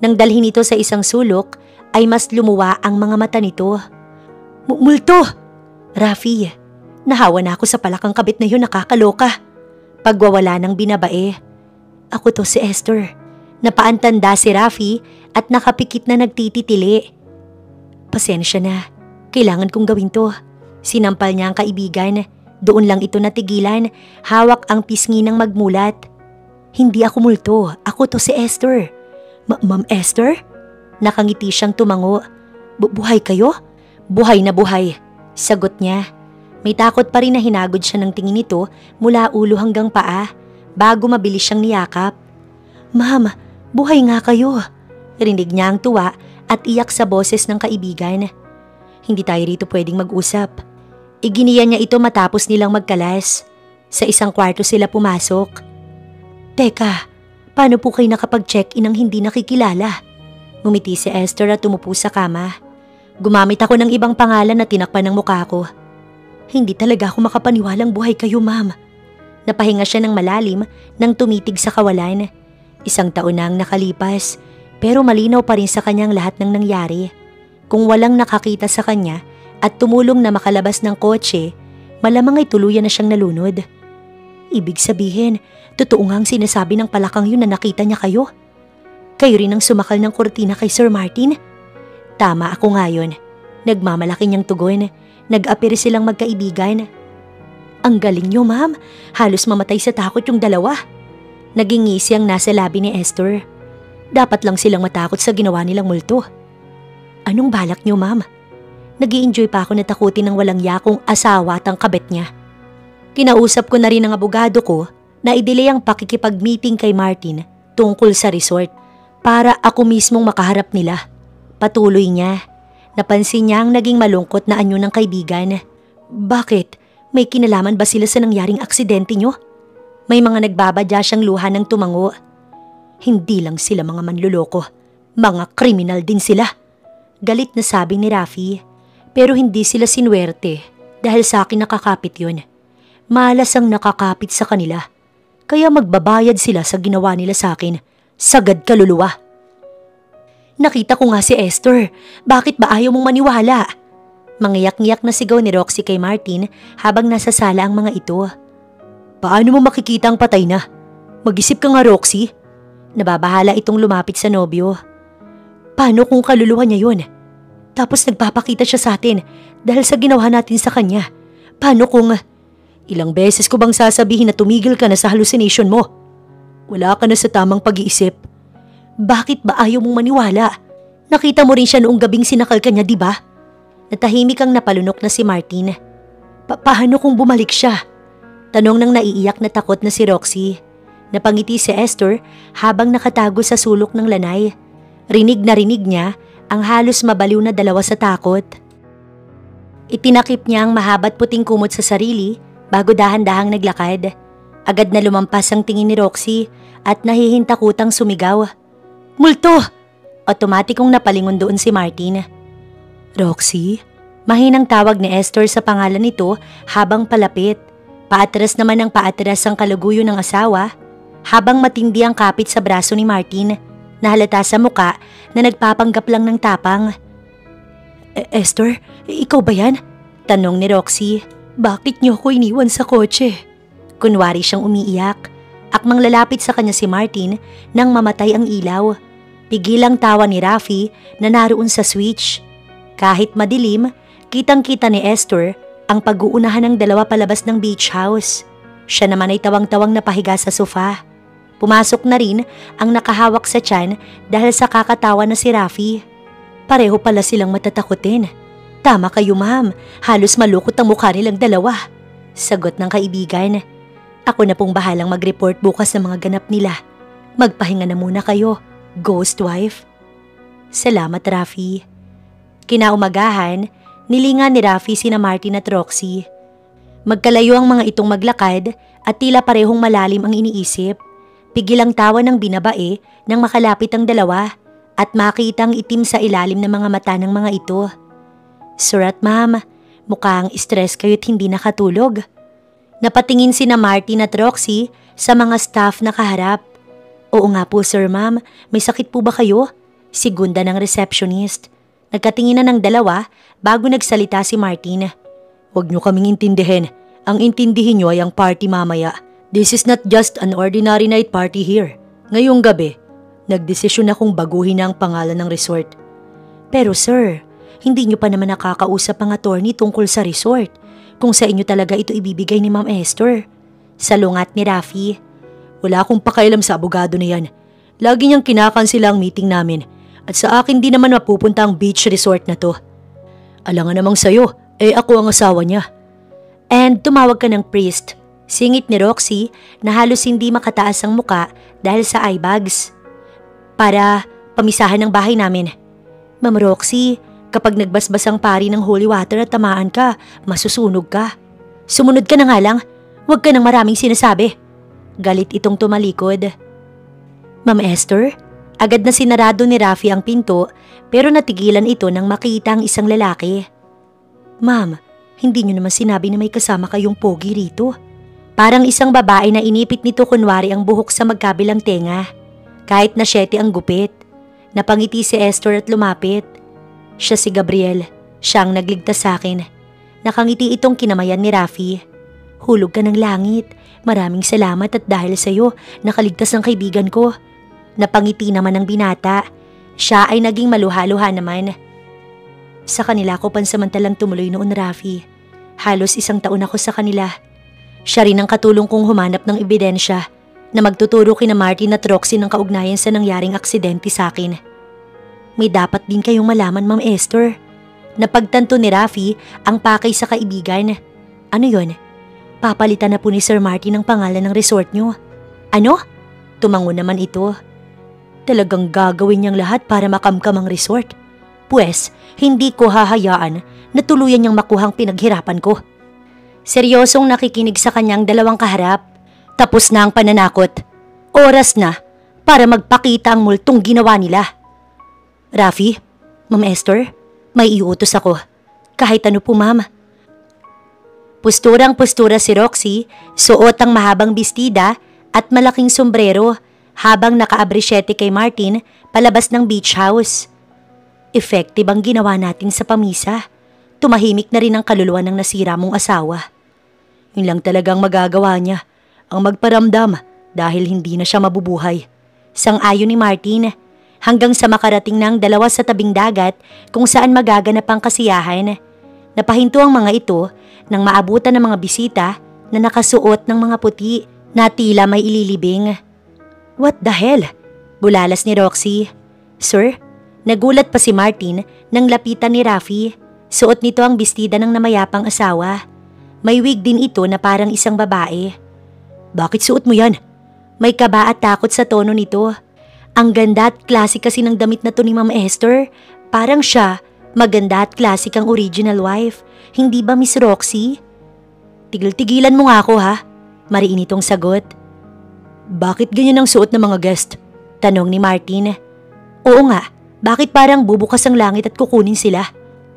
S1: Nang dalhin ito sa isang sulok ay mas lumuwa ang mga mata nito. Multo! Rafi, nahawa na ako sa palakang kabit na yun, nakakaloka. Pagwawala ng binabae. Ako to si Esther. Napaantanda si Rafi at nakapikit na nagtititili. Pasensya na, kailangan kong gawin to. Sinampal niya ang kaibigan. Doon lang ito natigilan, hawak ang pisngi ng magmulat. Hindi ako multo, ako to si Esther. Ma'am Esther? Nakangiti siyang tumango. Buhay kayo? Buhay na buhay, sagot niya. May takot pa rin na hinagod siya ng tingin nito mula ulo hanggang paa bago mabilis siyang niyakap. Ma'am, buhay nga kayo. Rinig niya ang tuwa at iyak sa boses ng kaibigan. Hindi tayo rito pwedeng mag-usap. Iginiya niya ito matapos nilang magkalas. Sa isang kwarto sila pumasok. Teka, paano po kayo nakapag-check-in ng hindi nakikilala? Ngumiti si Esther at tumupo sa kama. Gumamit ako ng ibang pangalan na tinakpan ng mukha ko. Hindi talaga ako makapaniwalang buhay kayo, ma'am. Napahinga siya ng malalim nang tumitig sa kawalan. 1 taon na ang nakalipas, pero malinaw pa rin sa kanyang lahat ng nangyari. Kung walang nakakita sa kanya at tumulong na makalabas ng kotse, malamang ay tuluyan na siyang nalunod. Ibig sabihin, totoo nga ang sinasabi ng palakang yun na nakita niya kayo. Kayo rin ang sumakal ng kurtina kay Sir Martin? Tama ako ngayon. Nagmamalaki niyang tugon. Nag-apir silang magkaibigan. Ang galing niyo, ma'am. Halos mamatay sa takot yung dalawa. Naging ngisi ang nasa labi ni Esther. Dapat lang silang matakot sa ginawa nilang multo. Anong balak niyo, ma'am? Nag-i-enjoy pa ako na takutin ng walang yakong asawa at ang kabet niya. Kinausap ko na rin ang abogado ko na i-delay ang pakikipag-meeting kay Martin tungkol sa resort para ako mismong makaharap nila. Patuloy niya. Napansin niya ang naging malungkot na anyo ng kaibigan. Bakit? May kinalaman ba sila sa nangyaring aksidente niyo? May mga nagbabadya siyang luha ng tumango. Hindi lang sila mga manluloko. Mga kriminal din sila. Galit na sabi ni Rafi. Pero hindi sila sinwerte dahil sa akin nakakapit yun. Malas ang nakakapit sa kanila. Kaya magbabayad sila sa ginawa nila sa akin. Sagad kaluluwa. Nakita ko nga si Esther. Bakit ba ayaw mong maniwala? Mangiyak-ngiyak na sigaw ni Roxy kay Martin habang nasa sala ang mga ito. Paano mo makikita ang patay na? Mag-isip ka nga, Roxy. Nababahala itong lumapit sa nobyo. Paano kung kaluluwa niya yun? Tapos nagpapakita siya sa atin dahil sa ginawa natin sa kanya. Paano kung... Ilang beses ko bang sasabihin na tumigil ka na sa hallucination mo? Wala ka na sa tamang pag-iisip. Bakit ba ayaw mong maniwala? Nakita mo rin siya noong gabing sinakal ka niya, di ba? Natahimik ang napalunok na si Martin. Paano kung bumalik siya? Tanong ng naiiyak na takot na si Roxy. Napangiti si Esther habang nakatago sa sulok ng lanay. Rinig na rinig niya ang halos mabaliw na dalawa sa takot. Itinakip niya ang mahaba't puting kumot sa sarili bago dahan-dahang naglakad. Agad na lumampas ang tingin ni Roxy at nahihintakutang sumigaw. Multo! Otomatikong napalingon doon si Martin. Roxy? Mahinang tawag ni Esther sa pangalan nito habang palapit. Paatras naman ang paatras ang kaluguyo ng asawa habang matindi ang kapit sa braso ni Martin na halata sa muka na nagpapanggap lang ng tapang. Esther, ikaw ba yan? Tanong ni Roxy. Bakit niyo ako iniwan sa kotse? Kunwari siyang umiiyak. Akmang lalapit sa kanya si Martin nang mamatay ang ilaw. Pigilang tawa ni Rafi na naroon sa switch. Kahit madilim, kitang-kita ni Esther ang pag-uunahan ng dalawa palabas ng beach house. Siya naman ay tawang-tawang napahiga sa sofa. Pumasok na rin ang nakahawak sa tiyan dahil sa kakatawa na si Rafi. Pareho pala silang matatakutin. Tama kayo, ma'am. Halos malukot ang mukha nilang dalawa. Sagot ng kaibigan. Ako na pong bahalang mag-report bukas ng mga ganap nila. Magpahinga na muna kayo, ghost wife. Salamat, Rafi. Kinaumagahan, nilingan ni Rafi sina Martin at Roxy. Magkalayo ang mga itong maglakad at tila parehong malalim ang iniisip. Pigil ang tawa ng binabae nang makalapit ang dalawa at makita ang itim sa ilalim ng mga mata ng mga ito. Sir at ma'am, mukhang stress kayo't hindi nakatulog. Napatingin sina Martin at Roxy sa mga staff na kaharap. Oo nga po, sir, ma'am. May sakit po ba kayo? Segunda ng receptionist. Nagkatinginan ng dalawa bago nagsalita si Martin. Huwag niyo kaming intindihin. Ang intindihin niyo ay ang party mamaya. This is not just an ordinary night party here. Ngayong gabi, nagdesisyon akong baguhin na ang pangalan ng resort. Pero sir, hindi niyo pa naman nakakausap ang attorney tungkol sa resort. Kung sa inyo talaga ito ibibigay ni Ma'am Esther. Salungat ni Rafi. Wala akong pakialam sa abogado na yan. Lagi niyang kinakansela ang meeting namin. At sa akin di naman mapupunta ang beach resort na to. Alangan namang sayo, ako ang asawa niya. And tumawag ka ng priest. Singit ni Roxy na halos hindi makataas ang muka dahil sa eye bags. Para pamisahan ng bahay namin. Ma'am Roxy, kapag nagbasbas ang pari ng holy water at tamaan ka, masusunog ka. Sumunod ka na nga lang, huwag ka ng maraming sinasabi. Galit itong tumalikod. Ma'am Esther, agad na sinarado ni Rafi ang pinto pero natigilan ito nang makita ang isang lalaki. Ma'am, hindi niyo naman sinabi na may kasama kayong pogi rito. Parang isang babae na inipit nito kunwari ang buhok sa magkabilang tenga. Kahit na 7 ang gupit. Napangiti si Esther at lumapit. Siya si Gabriel. Siya ang nagligtas sa akin. Nakangiti itong kinamayan ni Rafi. Hulog ka ng langit. Maraming salamat at dahil sa'yo, nakaligtas ang kaibigan ko. Napangiti naman ang binata. Siya ay naging maluha-luha naman. Sa kanila ko pansamantalang tumuloy noon, Rafi. Halos 1 taon ako sa kanila. Siya rin ang katulong kong humanap ng ebidensya na magtuturo kina Martin at Roxy ng kaugnayan sa nangyaring aksidente sa akin. May dapat din kayong malaman, Ma'am Esther. Napagtanto ni Rafi ang pakay sa kaibigan. Ano yon? Papalitan na po ni Sir Martin ang pangalan ng resort nyo. Ano? Tumango naman ito. Talagang gagawin niyang lahat para makamkam ang resort. Pwes, hindi ko hahayaan na tuluyan niyang makuhang pinaghirapan ko. Seryosong nakikinig sa kanyang dalawang kaharap. Tapos na ang pananakot. Oras na para magpakita ang multong ginawa nila. Rafi, Ma'am Esther, may iutos ako. Kahit ano po, ma'am. Pusturang-pustura si Roxy, suot ang mahabang bestida at malaking sombrero habang nakaabrisyete kay Martin palabas ng beach house. Effective ang ginawa natin sa pamisa. Tumahimik na rin ang kaluluwa ng nasira mong asawa. Yun lang talagang magagawa niya, ang magparamdam dahil hindi na siya mabubuhay. Sang-ayon ni Martin, hanggang sa makarating ng dalawa sa tabing dagat kung saan magaganap ang kasiyahan. Napahinto ang mga ito nang maabutan ng mga bisita na nakasuot ng mga puti na tila may ililibing. What the hell? Bulalas ni Roxy. Sir? Nagulat pa si Martin nang lapitan ni Rafi. Suot nito ang bestida ng namayapang asawa. May wig din ito na parang isang babae. Bakit suot mo yan? May kaba at takot sa tono nito. Ang ganda at klase kasi ng damit na to ni Ma'am Esther. Parang siya, maganda at klasik ang original wife. Hindi ba, Miss Roxy? Tigil-tigilan mo nga ako, ha? Mariin itong sagot. Bakit ganyan ang suot ng mga guest? Tanong ni Martin. Oo nga, bakit parang bubukas ang langit at kukunin sila?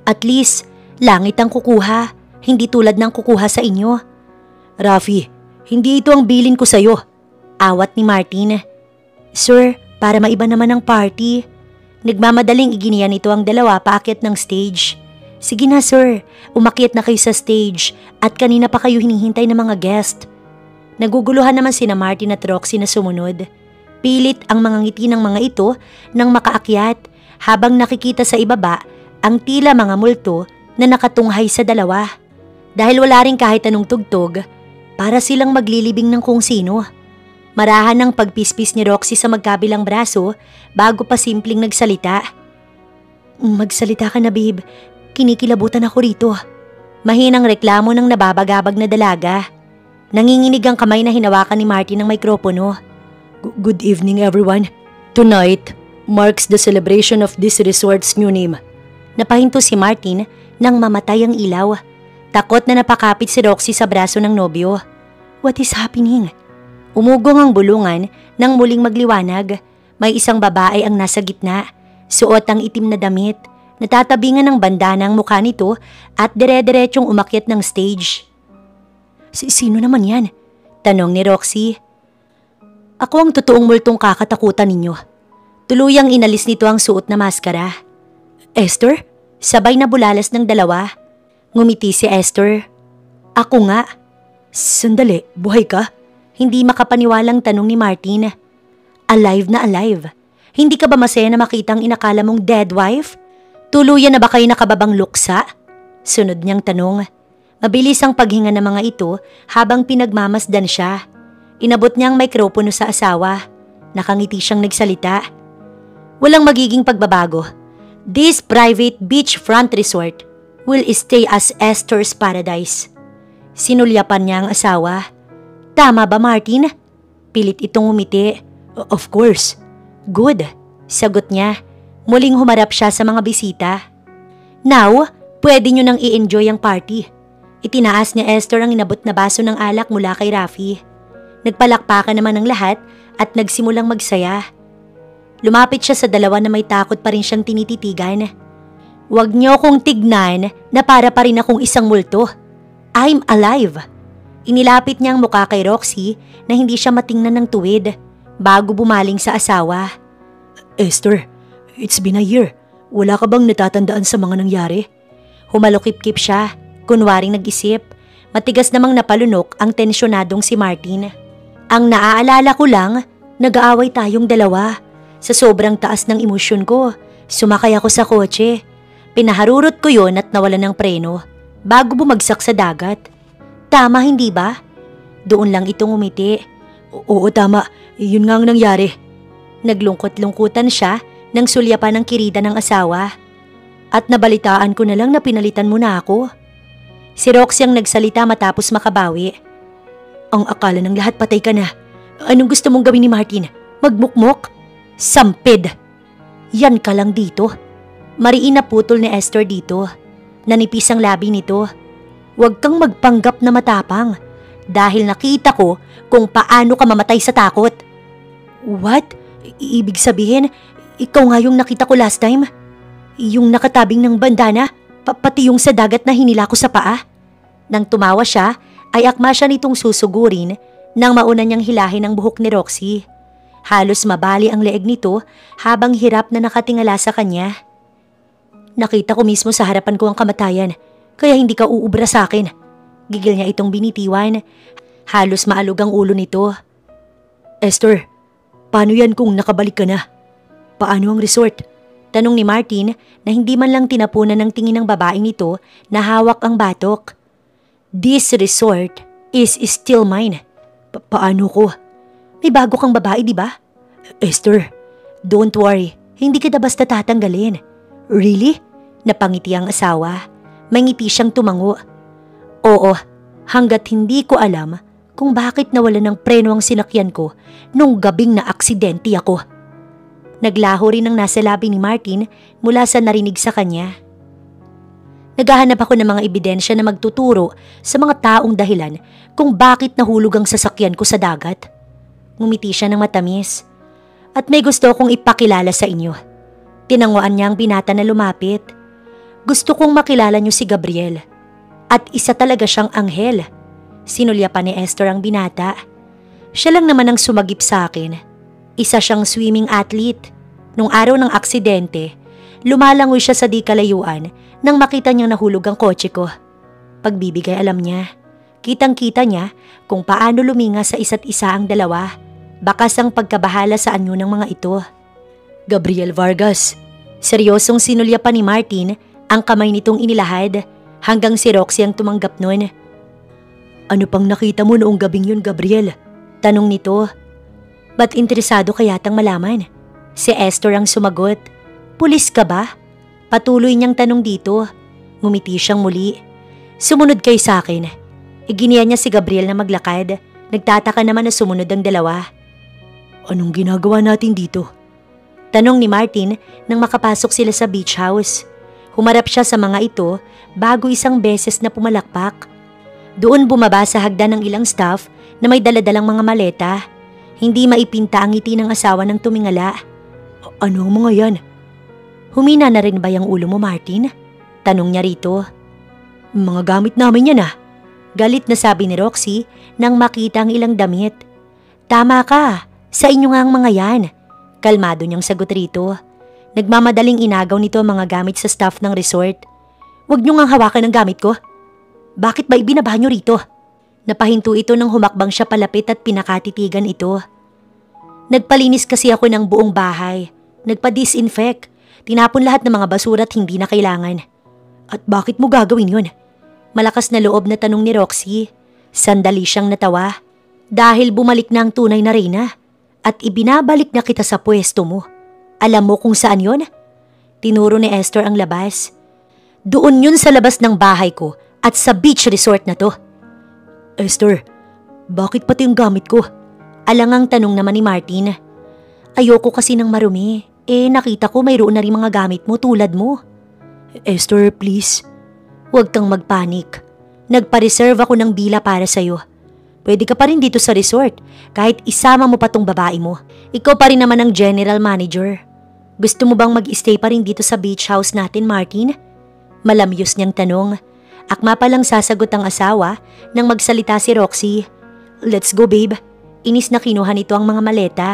S1: At least, langit ang kukuha, hindi tulad ng kukuha sa inyo. Rafi, hindi ito ang bilin ko sa'yo. Awat ni Martin. Sir, para maiba naman ang party. Nagmamadaling iginian ito ang dalawa paakyat ng stage. Sige na sir, umakyat na kayo sa stage at kanina pa kayo hinihintay ng mga guest. Naguguluhan naman sina Martin at Roxy na sumunod. Pilit ang mga ngiti ng mga ito nang makaakyat habang nakikita sa ibaba ang tila mga multo na nakatunghay sa dalawa. Dahil wala rin kahit anong tugtog, para silang maglilibing ng kung sino. Marahan ng pagpispis ni Roxy sa magkabilang braso bago pa simpleng nagsalita. Magsalita ka na babe, kinikilabutan ako rito. Mahinang reklamo ng nababagabag na dalaga. Nanginginig ang kamay na hinawakan ni Martin ng mikropono. Good evening everyone. Tonight marks the celebration of this resort's new name. Napahinto si Martin nang mamatay ang ilaw. Takot na napakapit si Roxy sa braso ng nobyo. What is happening? Umugong ang bulungan nang muling magliwanag. May isang babae ang nasa gitna. Suot ang itim na damit. Natatabingan ng bandana ang mukha nito at dire-diretsyong umakyat ng stage. Sino naman yan? Tanong ni Roxy. Ako ang totoong multong kakatakutan ninyo. Tuluyang inalis nito ang suot na maskara. Esther? Sabay na bulalas ng dalawa. Ngumiti si Esther. Ako nga. Sandali, buhay ka? Hindi makapaniwalang tanong ni Martin. Alive na alive. Hindi ka ba masaya na makita ang inakala mong dead wife? Tuluyan na ba kayo nakababang luksa? Sunod niyang tanong. Mabilis ang paghinga ng mga ito habang pinagmamasdan siya. Inabot niya ang mikropono sa asawa. Nakangiti siyang nagsalita. Walang magiging pagbabago. This private beachfront resort will stay as Esther's paradise. Sinulyapan niya ang asawa. Tama ba Martin? Pilit itong umiti. Of course. Good. Sagot niya. Muling humarap siya sa mga bisita. Now, pwede nyo nang i-enjoy ang party. Itinaas ni Esther ang inabot na baso ng alak mula kay Rafi. Nagpalakpakan naman ang lahat at nagsimulang magsaya. Lumapit siya sa dalawa na may takot pa rin siyang tinititigan. Huwag niyo akong tignan na para pa rin akong isang multo. I'm alive. Inilapit niya ang mukha kay Roxy na hindi siya matingnan ng tuwid bago bumaling sa asawa. Esther, it's been a year. Wala ka bang natatandaan sa mga nangyari? Humalukip-kip siya, kunwaring nag-isip. Matigas namang napalunok ang tensyonadong si Martin. Ang naaalala ko lang, nag-aaway tayong dalawa. Sa sobrang taas ng emosyon ko, sumakay ako sa kotse. Pinaharurot ko yon at nawalan ng preno bago bumagsak sa dagat. Tama hindi ba? Doon lang itong umiti. Oo tama, yun nga ang nangyari. Naglungkot-lungkutan siya nang sulyapan ng kirida ng asawa. At nabalitaan ko na lang na pinalitan mo na ako. Si Roxy ang nagsalita matapos makabawi. Ang akala ng lahat patay ka na. Anong gusto mong gawin ni Martin? Magmukmok? Sampid! Yan ka lang dito. Mariin na putol ni Esther dito. Nanipis ang labi nito. Huwag kang magpanggap na matapang dahil nakita ko kung paano ka mamatay sa takot. What? Ibig sabihin, ikaw nga yung nakita ko last time? Yung nakatabing ng bandana, pati yung sa dagat na hinila ko sa paa? Nang tumawa siya, ay akma siya nitong susugurin nang mauna niyang hilahin ang buhok ni Roxy. Halos mabali ang leeg nito habang hirap na nakatingala sa kanya. Nakita ko mismo sa harapan ko ang kamatayan, kaya hindi ka uubra sa akin. Gigil niya itong binitiwan. Halos maalog ang ulo nito. Esther, paano yan kung nakabalik ka na? Paano ang resort? Tanong ni Martin na hindi man lang tinapunan ng tingin ng babaeng ito na hawak ang batok. This resort is still mine. Paano ko? May bago kang babae, di ba? Esther, don't worry. Hindi kita basta tatanggalin. Really? Napangiti ang asawa. May ngiti siyang tumango. Oo, hanggat hindi ko alam kung bakit nawalan ng preno ang sinakyan ko nung gabing na aksidente ako. Naglaho rin ang nasa labi ni Martin mula sa narinig sa kanya. Naghahanap ako ng mga ebidensya na magtuturo sa mga taong dahilan kung bakit nahulog ang sasakyan ko sa dagat. Ngumiti siya ng matamis. At may gusto kong ipakilala sa inyo. Tinanguan niya ang binata na lumapit. Gusto kong makilala niyo si Gabriel. At isa talaga siyang anghel. Sinulyapan ni Esther ang binata. Siya lang naman ang sumagip sa akin. Isa siyang swimming athlete. Nung araw ng aksidente, lumalangoy siya sa di kalayuan nang makita niyang nahulog ang kotse ko. Pagbibigay alam niya. Kitang-kita niya kung paano luminga sa isa't isa ang dalawa. Bakas ang pagkabahala sa anyo ng mga ito. Gabriel Vargas. Seryosong sinulyapan ni Martin ang kamay nitong inilahad hanggang si Roxy ang tumanggap nun. Ano pang nakita mo noong gabing yun, Gabriel? Tanong nito. Ba't interesado ka yatang malaman? Si Esther ang sumagot. Pulis ka ba? Patuloy niyang tanong dito. Ngumiti siyang muli. Sumunod kayo sa akin. Iginiya niya si Gabriel na maglakad. Nagtataka naman na sumunod ang dalawa. Anong ginagawa natin dito? Tanong ni Martin nang makapasok sila sa beach house. Humarap siya sa mga ito bago isang beses na pumalakpak. Doon bumaba sa hagdan ng ilang staff na may daladalang mga maleta. Hindi maipinta ang ngiti ng asawa ng tumingala. Ano ang mga yan? Humina na rin ba yung ulo mo, Martin? Tanong niya rito. Mga gamit namin yan ah. Galit na sabi ni Roxy nang makita ang ilang damit. Tama ka, sa inyo nga ang mga yan. Kalmado niyang sagot rito. Nagmamadaling inagaw nito ang mga gamit sa staff ng resort. Huwag niyo nga hawakan ang gamit ko. Bakit ba ibinaba niyo rito? Napahinto ito nang humakbang siya palapit at pinakatitigan ito. Nagpalinis kasi ako ng buong bahay. Nagpa-disinfect. Tinapon lahat ng mga basura at hindi na kailangan. At bakit mo gagawin yun? Malakas na loob na tanong ni Roxy. Sandali siyang natawa. Dahil bumalik na ang tunay na Reyna. At ibinabalik na kita sa pwesto mo. Alam mo kung saan yon? Tinuro ni Esther ang labas. Doon yun sa labas ng bahay ko at sa beach resort na to. Esther, bakit pati yung gamit ko? Alangang tanong naman ni Martin. Ayoko kasi ng marumi. Nakita ko mayroon na rin mga gamit mo tulad mo. Esther, please. Huwag kang magpanik. Nagpa-reserve ako ng bila para sa'yo. Pwede ka pa rin dito sa resort kahit isama mo pa tong babae mo. Ikaw pa rin naman ang general manager. Gusto mo bang mag-stay pa rin dito sa beach house natin, Martin? Malamyos niyang tanong. Akma palang sasagot ang asawa nang magsalita si Roxy. Let's go, babe. Inis na kinuha nito ang mga maleta.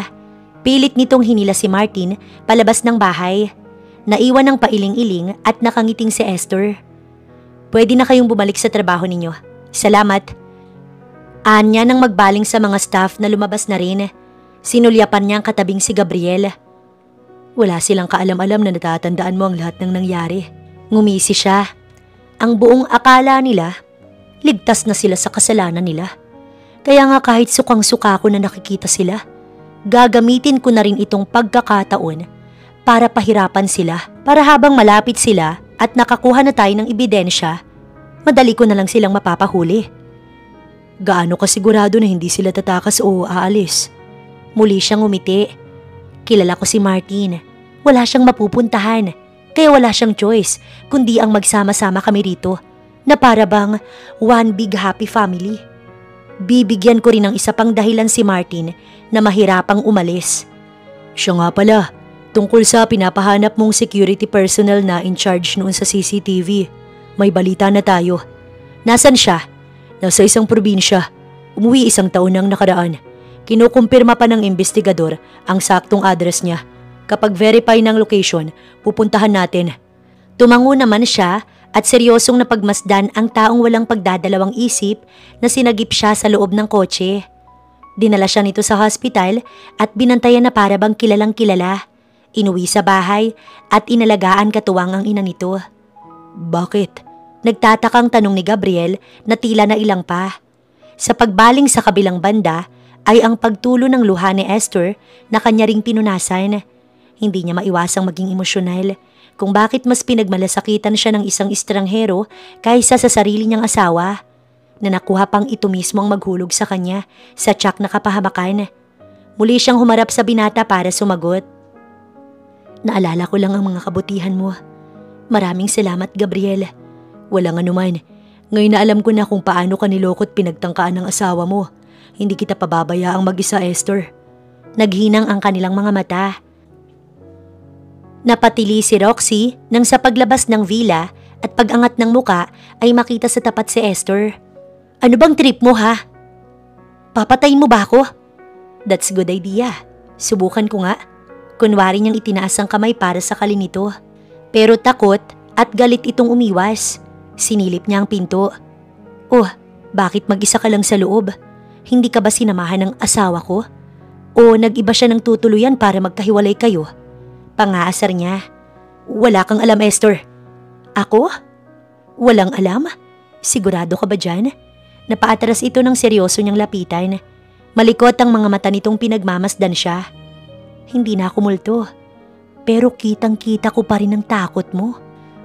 S1: Pilit nitong hinila si Martin palabas ng bahay. Naiwan ng pailing-iling at nakangiting si Esther. Pwede na kayong bumalik sa trabaho ninyo. Salamat. Anya nang magbaling sa mga staff na lumabas na rin. Sinulyapan niya ang katabing si Gabriel. Wala silang kaalam-alam na natatandaan mo ang lahat ng nangyari. Ngumisi siya. Ang buong akala nila, ligtas na sila sa kasalanan nila. Kaya nga kahit sukang-suka ko na nakikita sila, gagamitin ko na rin itong pagkakataon para pahirapan sila, para habang malapit sila at nakakuha na tayo ng ebidensya, madali ko na lang silang mapapahuli. Gaano ka sigurado na hindi sila tatakas o aalis? Muli siyang umiti. Kilala ko si Martin. Wala siyang mapupuntahan, kaya wala siyang choice kundi ang magsama-sama kami rito na para bang one big happy family. Bibigyan ko rin ng isa pang dahilan si Martin na mahirapang umalis. Siya nga pala, tungkol sa pinapahanap mong security personnel na in charge noon sa CCTV. May balita na tayo. Nasaan siya? Nasa isang probinsya. Umuwi 1 taon nang nakaraan. Kinukumpirma pa ng investigador ang saktong address niya. Kapag verify ng location, pupuntahan natin. Tumango naman siya at seryosong napagmasdan ang taong walang pagdadalawang isip na sinagip siya sa loob ng kotse. Dinala siya nito sa hospital at binantayan na para bang kilalang kilala. Inuwi sa bahay at inalagaan katuwang ang ina nito. Bakit? Nagtatakang tanong ni Gabriel na tila na ilang pa. Sa pagbaling sa kabilang banda ay ang pagtulo ng luha ni Esther na kanya ring pinunasan. Hindi niya maiwasang maging emosyonal kung bakit mas pinagmalasakitan siya ng isang estranghero kaysa sa sarili niyang asawa na nakuha pang ito mismo ang maghulog sa kanya sa tiyak na kapahamakan. Muli siyang humarap sa binata para sumagot. Naalala ko lang ang mga kabutihan mo. Maraming salamat, Gabriel. Walang anuman. Ngayon na alam ko na kung paano ka nilokot pinagtangkaan ng asawa mo. Hindi kita pababayaang mag-isa, Esther. Naghinang ang kanilang mga mata. Napatili si Roxy nang sa paglabas ng villa at pag-angat ng muka ay makita sa tapat si Esther. Ano bang trip mo, ha? Papatayin mo ba ako? That's good idea. Subukan ko nga. Kunwari niyang itinaas ang kamay para sa kali nito. Pero takot at galit itong umiwas. Sinilip niya ang pinto. Oh, bakit mag-isa ka lang sa loob? Hindi ka ba sinamahan ng asawa ko? O nag-iba siya ng tutuluyan para magkahiwalay kayo? Pangaasar niya. Wala kang alam, Esther. Ako? Walang alam? Sigurado ka ba dyan? Napaatras ito ng seryoso niyang lapitan. Malikot ang mga mata nitong pinagmamasdan siya. Hindi na ako multo. Pero kitang-kita ko pa rin ang takot mo.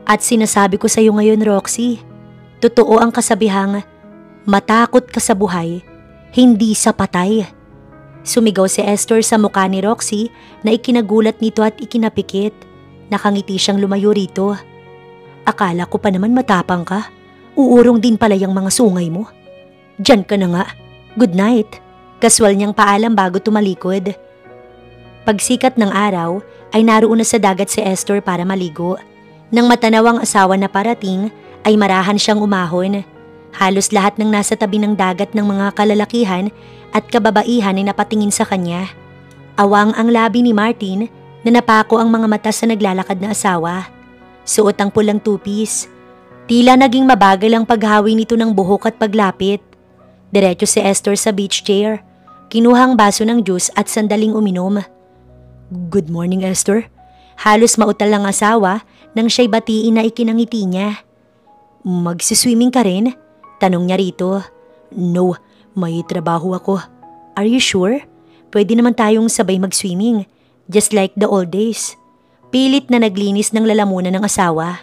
S1: At sinasabi ko sa iyo ngayon, Roxy, totoo ang kasabihang, matakot ka sa buhay, hindi sa patay. Sumigaw si Esther sa mukha ni Roxy na ikinagulat nito at ikinapikit. Nakangiti siyang lumayo rito. Akala ko pa naman matapang ka. Uurong din pala yung mga sungay mo. Diyan ka na nga. Good night. Kaswal niyang paalam bago tumalikod. Pagsikat ng araw ay naroon na sa dagat si Esther para maligo. Nang matanaw ang asawa na parating ay marahan siyang umahon. Halos lahat ng nasa tabi ng dagat ng mga kalalakihan at kababaihan ay napatingin sa kanya. Awang ang labi ni Martin na napako ang mga mata sa naglalakad na asawa. Suot ang pulang two-piece. Tila naging mabagal ang paghawi nito ng buhok at paglapit. Diretso si Esther sa beach chair. Kinuhang baso ng juice at sandaling uminom. Good morning, Esther. Halos mautal ang asawa nang siya'y batiin na ikinangiti niya. Magsiswimming ka rin? Tanong niya rito. No, may trabaho ako. Are you sure? Pwede naman tayong sabay mag-swimming, just like the old days. Pilit na naglinis ng lalamunan ng asawa.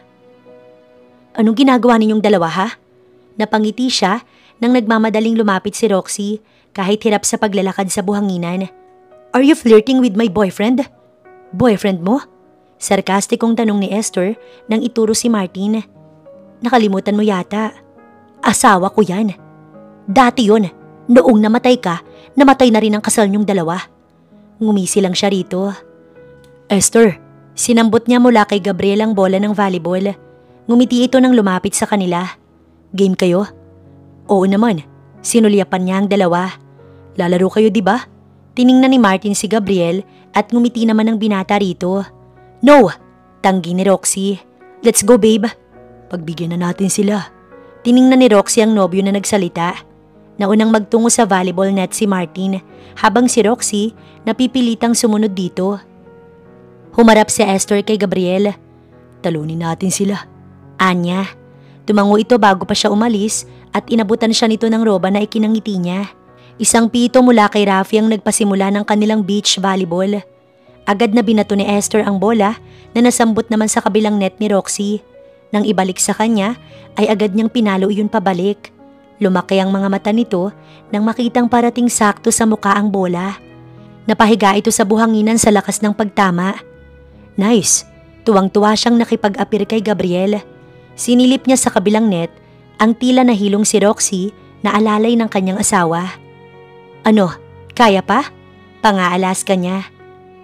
S1: Anong ginagawa ninyong dalawa, ha? Napangiti siya nang nagmamadaling lumapit si Roxy kahit hirap sa paglalakad sa buhanginan. Are you flirting with my boyfriend? Boyfriend mo? Sarkastikong tanong ni Esther nang ituro si Martin. Nakalimutan mo yata. Asawa ko yan. Dati yon. Noong namatay ka, namatay na rin ang kasal niyong dalawa. Ngumisi lang siya rito. Esther, sinambot niya mula kay Gabriel ang bola ng volleyball. Ngumiti ito nang lumapit sa kanila. Game kayo? Oo naman. Sinulyapan niya ang dalawa. Lalaro kayo, di ba? Tiningnan ni Martin si Gabriel at ngumiti naman ang binata rito. No! Tanggi ni Roxy. Let's go babe. Pagbigyan na natin sila. Tiningnan ni Roxy ang nobyo na nagsalita. Naunang magtungo sa volleyball net si Martin habang si Roxy napipilitang sumunod dito. Humarap si Esther kay Gabriel. Talunin natin sila. Anya. Tumango ito bago pa siya umalis at inabutan siya nito ng roba na ikinangiti niya. Isang pito mula kay Rafi ang nagpasimula ng kanilang beach volleyball. Agad na binato ni Esther ang bola na nasambot naman sa kabilang net ni Roxy. Nang ibalik sa kanya ay agad niyang pinalo iyon pabalik. Lumaki ang mga mata nito nang makitang parating sakto sa muka ang bola. Napahiga ito sa buhanginan sa lakas ng pagtama. Nice! Tuwang-tuwa siyang nakipag-apir kay Gabriel. Sinilip niya sa kabilang net ang tila nahilong si Roxy na alalay ng kanyang asawa. Ano, kaya pa? Pangaalas ka niya.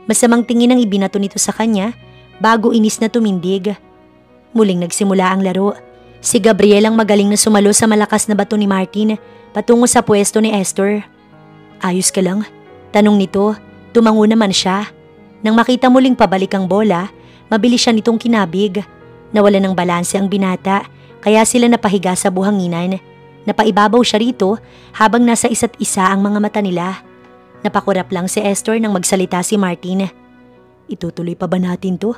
S1: Masamang tingin ang ibinato nito sa kanya bago inis na tumindig. Muling nagsimula ang laro. Si Gabriel ang magaling na sumalo sa malakas na bato ni Martin patungo sa pwesto ni Esther. Ayos ka lang? Tanong nito, tumango naman siya. Nang makita muling pabalik ang bola, mabilis siya nitong kinabig. Nawala ng balanse ang binata kaya sila napahiga sa buhanginan. Napaibabaw siya rito habang nasa isa't isa ang mga mata nila. Napakurap lang si Esther nang magsalita si Martin. Itutuloy pa ba natin to?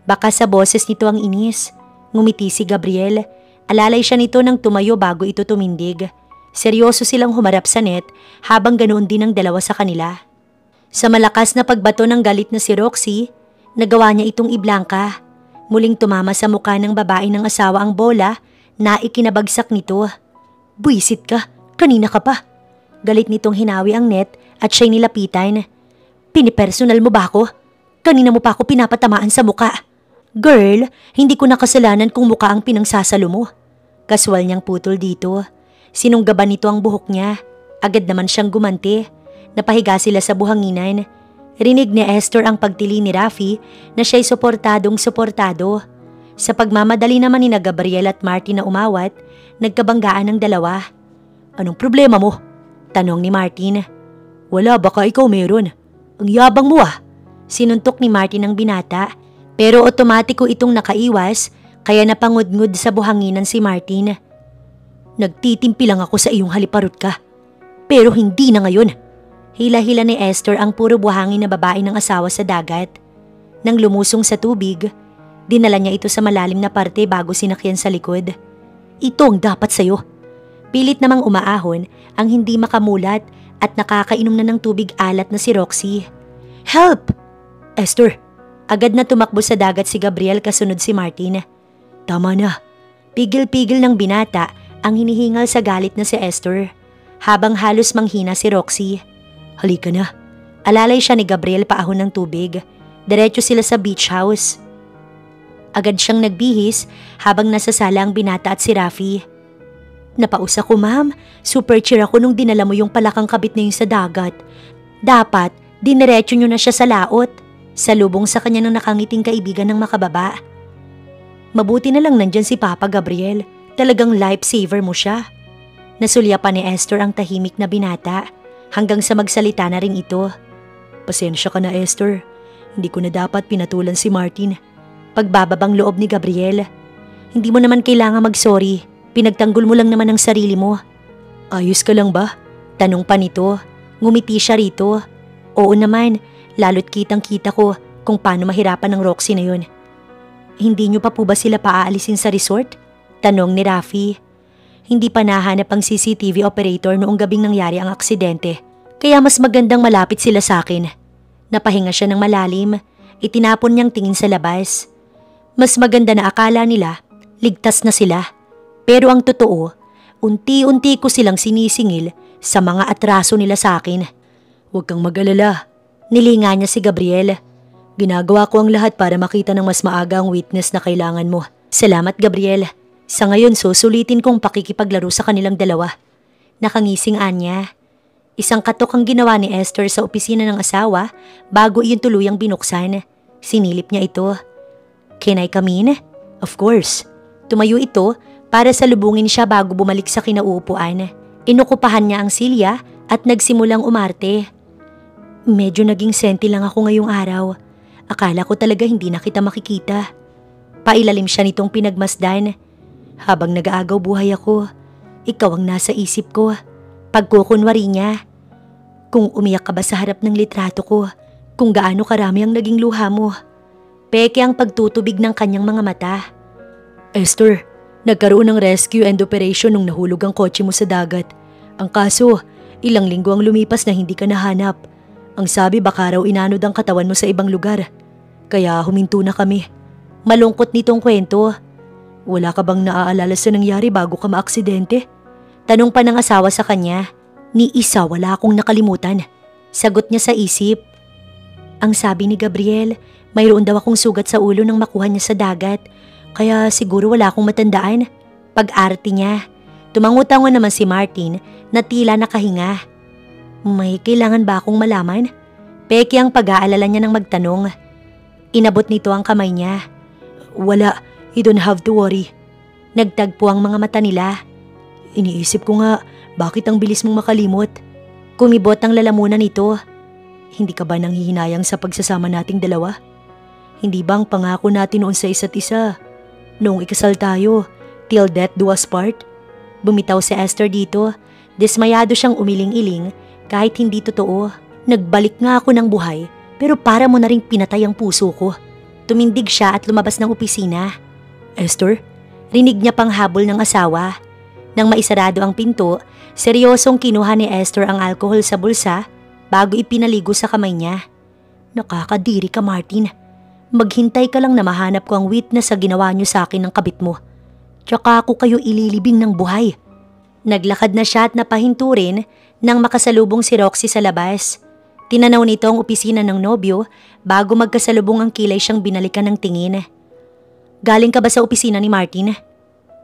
S1: Baka sa boses nito ang inis. Ngumiti si Gabriel. Alalay siya nito nang tumayo bago ito tumindig. Seryoso silang humarap sa net habang ganoon din ang dalawa sa kanila. Sa malakas na pagbato ng galit na si Roxy, nagawa niya itong iblangka. Muling tumama sa mukha ng babae ng asawa ang bola na ikinabagsak nito. Buisit ka, kanina ka pa. Galit nitong hinawi ang net at siya'y nilapitan. Pinipersonal mo ba ako? Kanina mo pa ako pinapatamaan sa muka. Girl, hindi ko nakasalanan kung muka ang pinangsasalo mo. Kaswal niyang putol dito. Sinunggaban nito ang buhok niya. Agad naman siyang gumanti. Napahiga sila sa buhanginan. Rinig ni Esther ang pagtili ni Rafi na siya'y suportado. Sa pagmamadali naman ni Gabriel at Martin na umawat, nagkabanggaan ang dalawa. Anong problema mo? Tanong ni Martin. Wala, baka ikaw meron. Ang yabang mo ah. Sinuntok ni Martin ang binata, pero otomatiko itong nakaiwas kaya napangudngud sa buhanginan si Martin. Nagtitimpi lang ako sa iyong haliparot ka. Pero hindi na ngayon. Hila-hila ni Esther ang puro buhangin na babae ng asawa sa dagat. Nang lumusong sa tubig, dinala niya ito sa malalim na parte bago sinakyan sa likod. Ito ang dapat sa'yo. Pilit namang umaahon ang hindi makamulat at nakakainom na ng tubig alat na si Roxy. Help! Esther! Agad na tumakbo sa dagat si Gabriel kasunod si Martin. Tama na. Pigil-pigil ng binata ang hinihingal sa galit na si Esther habang halos manghina si Roxy. Halika na. Alalay siya ni Gabriel paahon ng tubig. Diretso sila sa beach house. Agad siyang nagbihis habang nasa sala ang binata at si Rafi. Napausa ko ma'am. Super cheer ako nung dinala mo yung palakang kabit na yun sa dagat. Dapat, diniretso nyo na siya sa laot. Salubong sa kanya ng nakangiting kaibigan ng makababa. Mabuti na lang nandyan si Papa Gabriel. Talagang lifesaver mo siya. Nasulyapan ni Esther ang tahimik na binata hanggang sa magsalita na rin ito. Pasensya ka na Esther. Hindi ko na dapat pinatulan si Martin. Pagbababang loob ni Gabriel. Hindi mo naman kailangan mag-sorry. Pinagtanggol mo lang naman ang sarili mo. Ayos ka lang ba? Tanong pa nito. Ngumiti siya rito. Oo naman. Lalo't kitang-kita ko kung paano mahirapan ng Roxy na yun. Hindi niyo pa po ba sila paaalisin sa resort? Tanong ni Rafi. Hindi pa nahanap ang CCTV operator noong gabing nangyari ang aksidente. Kaya mas magandang malapit sila sa akin. Napahinga siya ng malalim. Itinapon niyang tingin sa labas. Mas maganda na akala nila, ligtas na sila. Pero ang totoo, unti-unti ko silang sinisingil sa mga atraso nila sa akin. Huwag kang mag-alala. Nilinga niya si Gabriel. Ginagawa ko ang lahat para makita ng mas maaga ang witness na kailangan mo. Salamat Gabriel. Sa ngayon susulitin kong pakikipaglaro sa kanilang dalawa. Nakangising Anya. Isang katok ang ginawa ni Esther sa opisina ng asawa bago iyon tuluyang binuksan. Sinilip niya ito. Can I come in? Of course. Tumayo ito para salubungin siya bago bumalik sa kinauupuan. Inukupahan niya ang silya at nagsimulang umarte. Medyo naging senti lang ako ngayong araw. Akala ko talaga hindi na kita makikita. Pailalim siya nitong pinagmasdan. Habang nag-aagaw buhay ako, ikaw ang nasa isip ko. Pagkukunwari niya. Kung umiyak ka ba sa harap ng litrato ko, kung gaano karami ang naging luha mo. Peke ang pagtutubig ng kanyang mga mata. Esther, nagkaroon ng rescue and operation nung nahulog ang kotse mo sa dagat. Ang kaso, ilang linggo ang lumipas na hindi ka nahanap. Ang sabi baka raw inanod ang katawan mo sa ibang lugar. Kaya huminto na kami. Malungkot nitong kwento. Wala ka bang naaalala sa nangyari bago ka maaksidente? Tanong pa ng asawa sa kanya. Ni isa wala akong nakalimutan. Sagot niya sa isip. Ang sabi ni Gabriel, mayroon daw akong sugat sa ulo nang makuha niya sa dagat. Kaya siguro wala akong matandaan. Pag-arte niya. Tumangutangon naman si Martin na tila nakahinga. May kailangan ba akong malaman? Peke ang pag-aalala niya nang magtanong. Inabot nito ang kamay niya. Wala, you don't have to worry. Nagtagpo ang mga mata nila. Iniisip ko nga, bakit ang bilis mong makalimot? Kumibot ang lalamunan nito. Hindi ka ba nanghihinayang sa pagsasama nating dalawa? Hindi bang pangako natin noon sa isa't isa? Noong ikasal tayo, till death do us part? Bumitaw si Esther dito. Dismayado siyang umiling-iling kahit hindi totoo. Nagbalik nga ako ng buhay pero para mo na ring pinatay ang puso ko. Tumindig siya at lumabas ng opisina. Esther? Rinig niya pang habol ng asawa. Nang maisarado ang pinto, seryosong kinuha ni Esther ang alkohol sa bulsa bago ipinaligo sa kamay niya. Nakakadiri ka, Martin. Maghintay ka lang na mahanap ko ang witness sa ginawa niyo sa akin ng kabit mo. Tsaka ako kayo ililibing ng buhay. Naglakad na siya at napahinto rin nang makasalubong si Roxy sa labas. Tinanaw nito ang opisina ng nobyo bago magkasalubong ang kilay siyang binalikan ng tingin. Galing ka ba sa opisina ni Martin?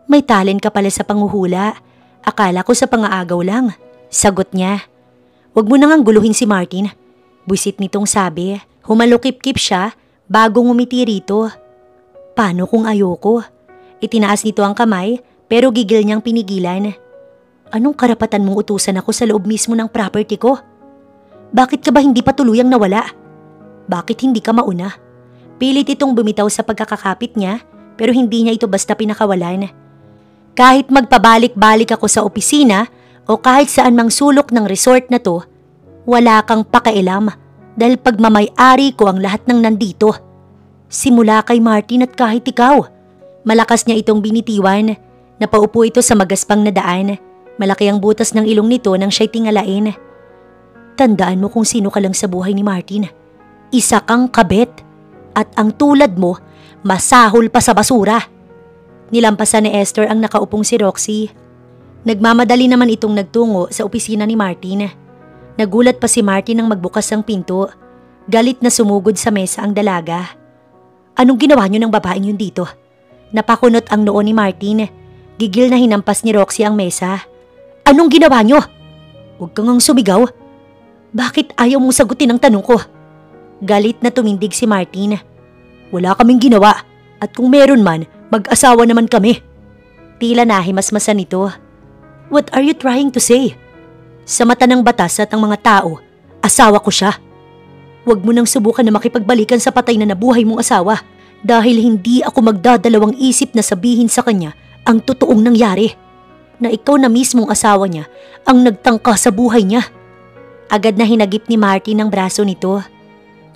S1: May talent ka pala sa panguhula. Akala ko sa pangaagaw lang. Sagot niya. Huwag mo nang guluhin si Martin. Buisit nitong sabi. Humalukip-kip siya bago ngumiti rito. Paano kung ayoko? Itinaas nito ang kamay pero gigil niyang pinigilan. Anong karapatan mong utusan ako sa loob mismo ng property ko? Bakit ka ba hindi pa tuluyang nawala? Bakit hindi ka mauna? Pilit itong bumitaw sa pagkakakapit niya pero hindi niya ito basta pinakawalan. Kahit magpabalik-balik ako sa opisina o kahit saan mang sulok ng resort na to, wala kang pakialam dahil pagmamay-ari ko ang lahat ng nandito. Simula kay Martin at kahit ikaw. Malakas niya itong binitiwan. Napaupo ito sa magaspang na daan. Malaki ang butas ng ilong nito nang siya'y tingalain. Tandaan mo kung sino ka lang sa buhay ni Martin. Isa kang kabit. At ang tulad mo, masahol pa sa basura. Nilampasan ni Esther ang nakaupong si Roxy. Nagmamadali naman itong nagtungo sa opisina ni Martin. Nagulat pa si Martin nang magbukas ang pinto. Galit na sumugod sa mesa ang dalaga. Anong ginawa niyo ng babaeng yun dito? Napakunot ang noo ni Martin. Gigil na hinampas ni Roxy ang mesa. Anong ginawa niyo? Huwag kang ang sumigaw. Bakit ayaw mong sagutin ang tanong ko? Galit na tumindig si Martin. Wala kaming ginawa at kung meron man, mag-asawa naman kami. Tila nahimasmasan nito. What are you trying to say? Sa mata ng batas at ang mga tao, asawa ko siya. Huwag mo nang subukan na makipagbalikan sa patay na nabuhay mong asawa dahil hindi ako magdadalawang isip na sabihin sa kanya ang totoong nangyari. Na ikaw na mismong asawa niya ang nagtangka sa buhay niya. Agad na hinagip ni Martin ang braso nito.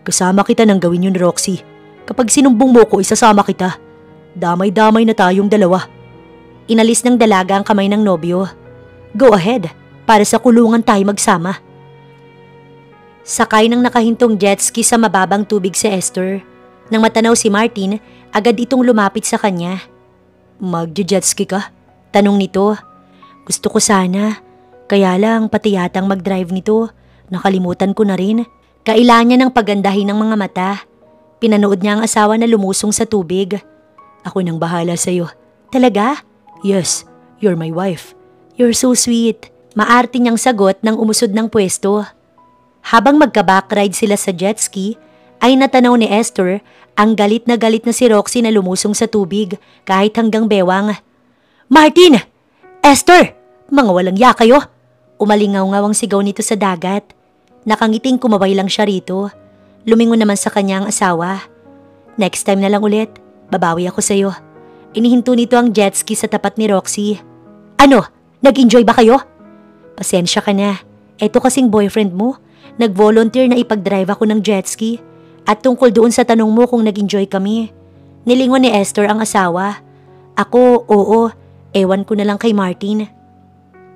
S1: Kasama kita nang gawin yun, Roxy. Kapag sinumbong mo ko, isasama kita. Damay-damay na tayong dalawa. Inalis ng dalaga ang kamay ng nobyo. Go ahead, para sa kulungan tayo magsama. Sakay ng nakahintong jet ski sa mababang tubig si Esther. Nang matanaw si Martin, agad itong lumapit sa kanya. Mag-jet ski ka? Tanong nito. Gusto ko sana. Kaya lang pati yatang mag-drive nito. Nakalimutan ko na rin. Kailangan niya ng pagandahin ng mga mata. Pinanood niya ang asawa na lumusong sa tubig. Ako nang bahala sa'yo. Talaga? Yes, you're my wife. You're so sweet. Maarte niyang sagot nang umusod ng pwesto. Habang magka-backride sila sa jet ski, ay natanaw ni Esther ang galit na si Roxy na lumusong sa tubig kahit hanggang bewang. Martin! Esther! Mga walang ya kayo! Umalingaw-ngaw ang sigaw nito sa dagat. Nakangiting kumaway lang siya rito. Lumingon naman sa kanya ang asawa. Next time na lang ulit, babawi ako sa'yo. Inihinto nito ang jet ski sa tapat ni Roxy. Ano? Nag-enjoy ba kayo? Pasensya ka na. Eto kasing boyfriend mo. Nag-volunteer na ipag-drive ako ng jet ski. At tungkol doon sa tanong mo kung nag-enjoy kami. Nilingon ni Esther ang asawa. Ako, oo. Ewan ko na lang kay Martin.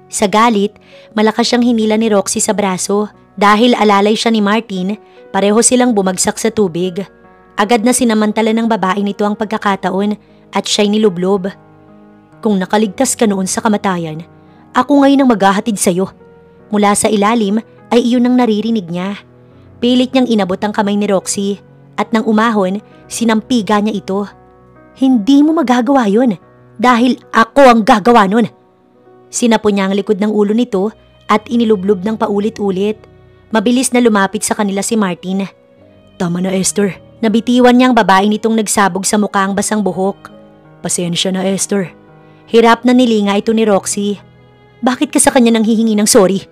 S1: Sa galit, malakas siyang hinila ni Roxy sa braso. Dahil alalay siya ni Martin, pareho silang bumagsak sa tubig. Agad na sinamantala ng babae nito ang pagkakataon at siya'y nilublob. Kung nakaligtas ka noon sa kamatayan, ako ngayon ang maghahatid sa'yo. Mula sa ilalim ay iyon ang naririnig niya. Pilit niyang inabot ang kamay ni Roxy at nang umahon, sinampiga niya ito. Hindi mo magagawa yun dahil ako ang gagawa nun. Sinapo niya ang likod ng ulo nito at inilublob ng paulit-ulit. Mabilis na lumapit sa kanila si Martin. Tama na Esther. Nabitiwan niyang babae nitong nagsabog sa mukha ang basang buhok. Pasensya na Esther. Hirap na nilinga ito ni Roxy. Bakit ka sa kanya nang hihingi ng sorry?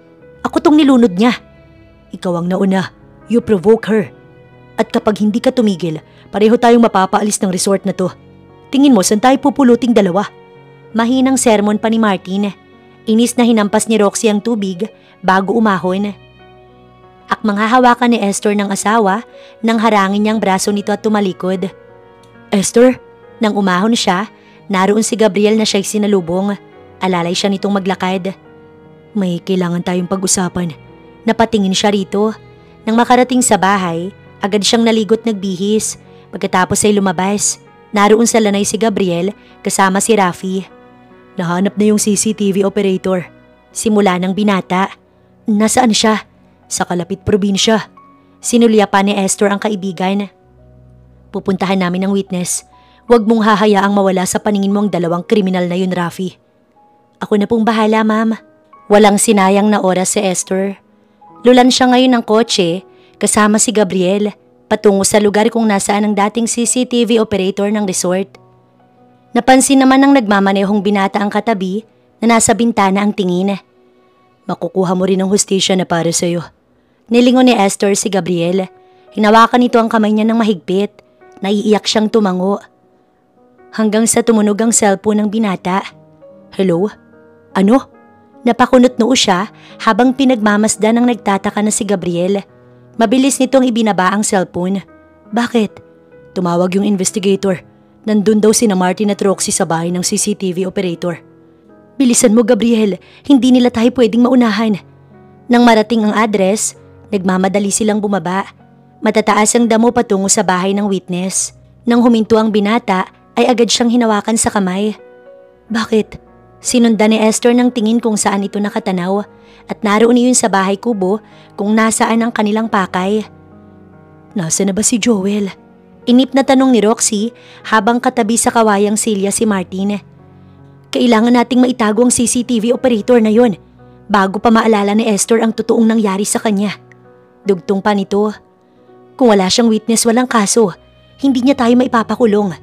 S1: Ako tong nilunod niya. Ikaw ang nauna. You provoke her. At kapag hindi ka tumigil, pareho tayong mapapaalis ng resort na to. Tingin mo saan tayo pupuluting dalawa? Mahinang sermon pa ni Martin. Inis na hinampas ni Roxy ang tubig bago umahon. Akmang hahawakan ni Esther ng asawa nang harangin niyang braso nito at tumalikod. Esther, nang umahon siya, naroon si Gabriel na siya'y sinalubong. Alalay siya nitong maglakad. May kailangan tayong pag-usapan. Napatingin siya rito. Nang makarating sa bahay, agad siyang naligot nagbihis. Pagkatapos ay lumabas. Naroon sa lanay si Gabriel kasama si Rafi. Nahanap na yung CCTV operator. Simula ng binata. Nasaan siya? Sa kalapit probinsya. Sinulya pa ni Esther ang kaibigan. Pupuntahan namin ang witness. Huwag mong hahayaang mawala sa paningin mo ang dalawang kriminal na yun, Rafi. Ako na pong bahala, ma'am. Walang sinayang na oras si Esther. Lulan siya ngayon ng kotse kasama si Gabriel patungo sa lugar kung nasaan ang dating CCTV operator ng resort. Napansin naman ng nagmamanehong binata ang katabi na nasa bintana ang tingin. Makukuha mo rin ang hustisya na para sa'yo. Nilingon ni Esther si Gabriel. Hinawakan nito ang kamay niya ng mahigpit. Naiiyak siyang tumango. Hanggang sa tumunog ang cellphone ng binata. Hello? Ano? Napakunot noo siya habang pinagmamasdan ng nagtataka na si Gabriel. Mabilis nitong ibinaba ang cellphone. Bakit? Tumawag yung investigator. Nandun daw sina Martin at Roxy sa bahay ng CCTV operator. Bilisan mo Gabriel, hindi nila tayo pwedeng maunahan. Nang marating ang address, nagmamadali silang bumaba. Matataas ang damo patungo sa bahay ng witness. Nang huminto ang binata, ay agad siyang hinawakan sa kamay. Bakit? Sinundan ni Esther ng tingin kung saan ito nakatanaw at naroon iyon sa bahay kubo kung nasaan ang kanilang pakay. Nasa na ba si Joel? Inip na tanong ni Roxy habang katabi sa kawayang silya si Martin. Kailangan nating maitago ang CCTV operator na yon bago pa maalala ni Esther ang totoong nangyari sa kanya. Dugtong pa nito. Kung wala siyang witness, walang kaso. Hindi niya tayo maipapakulong.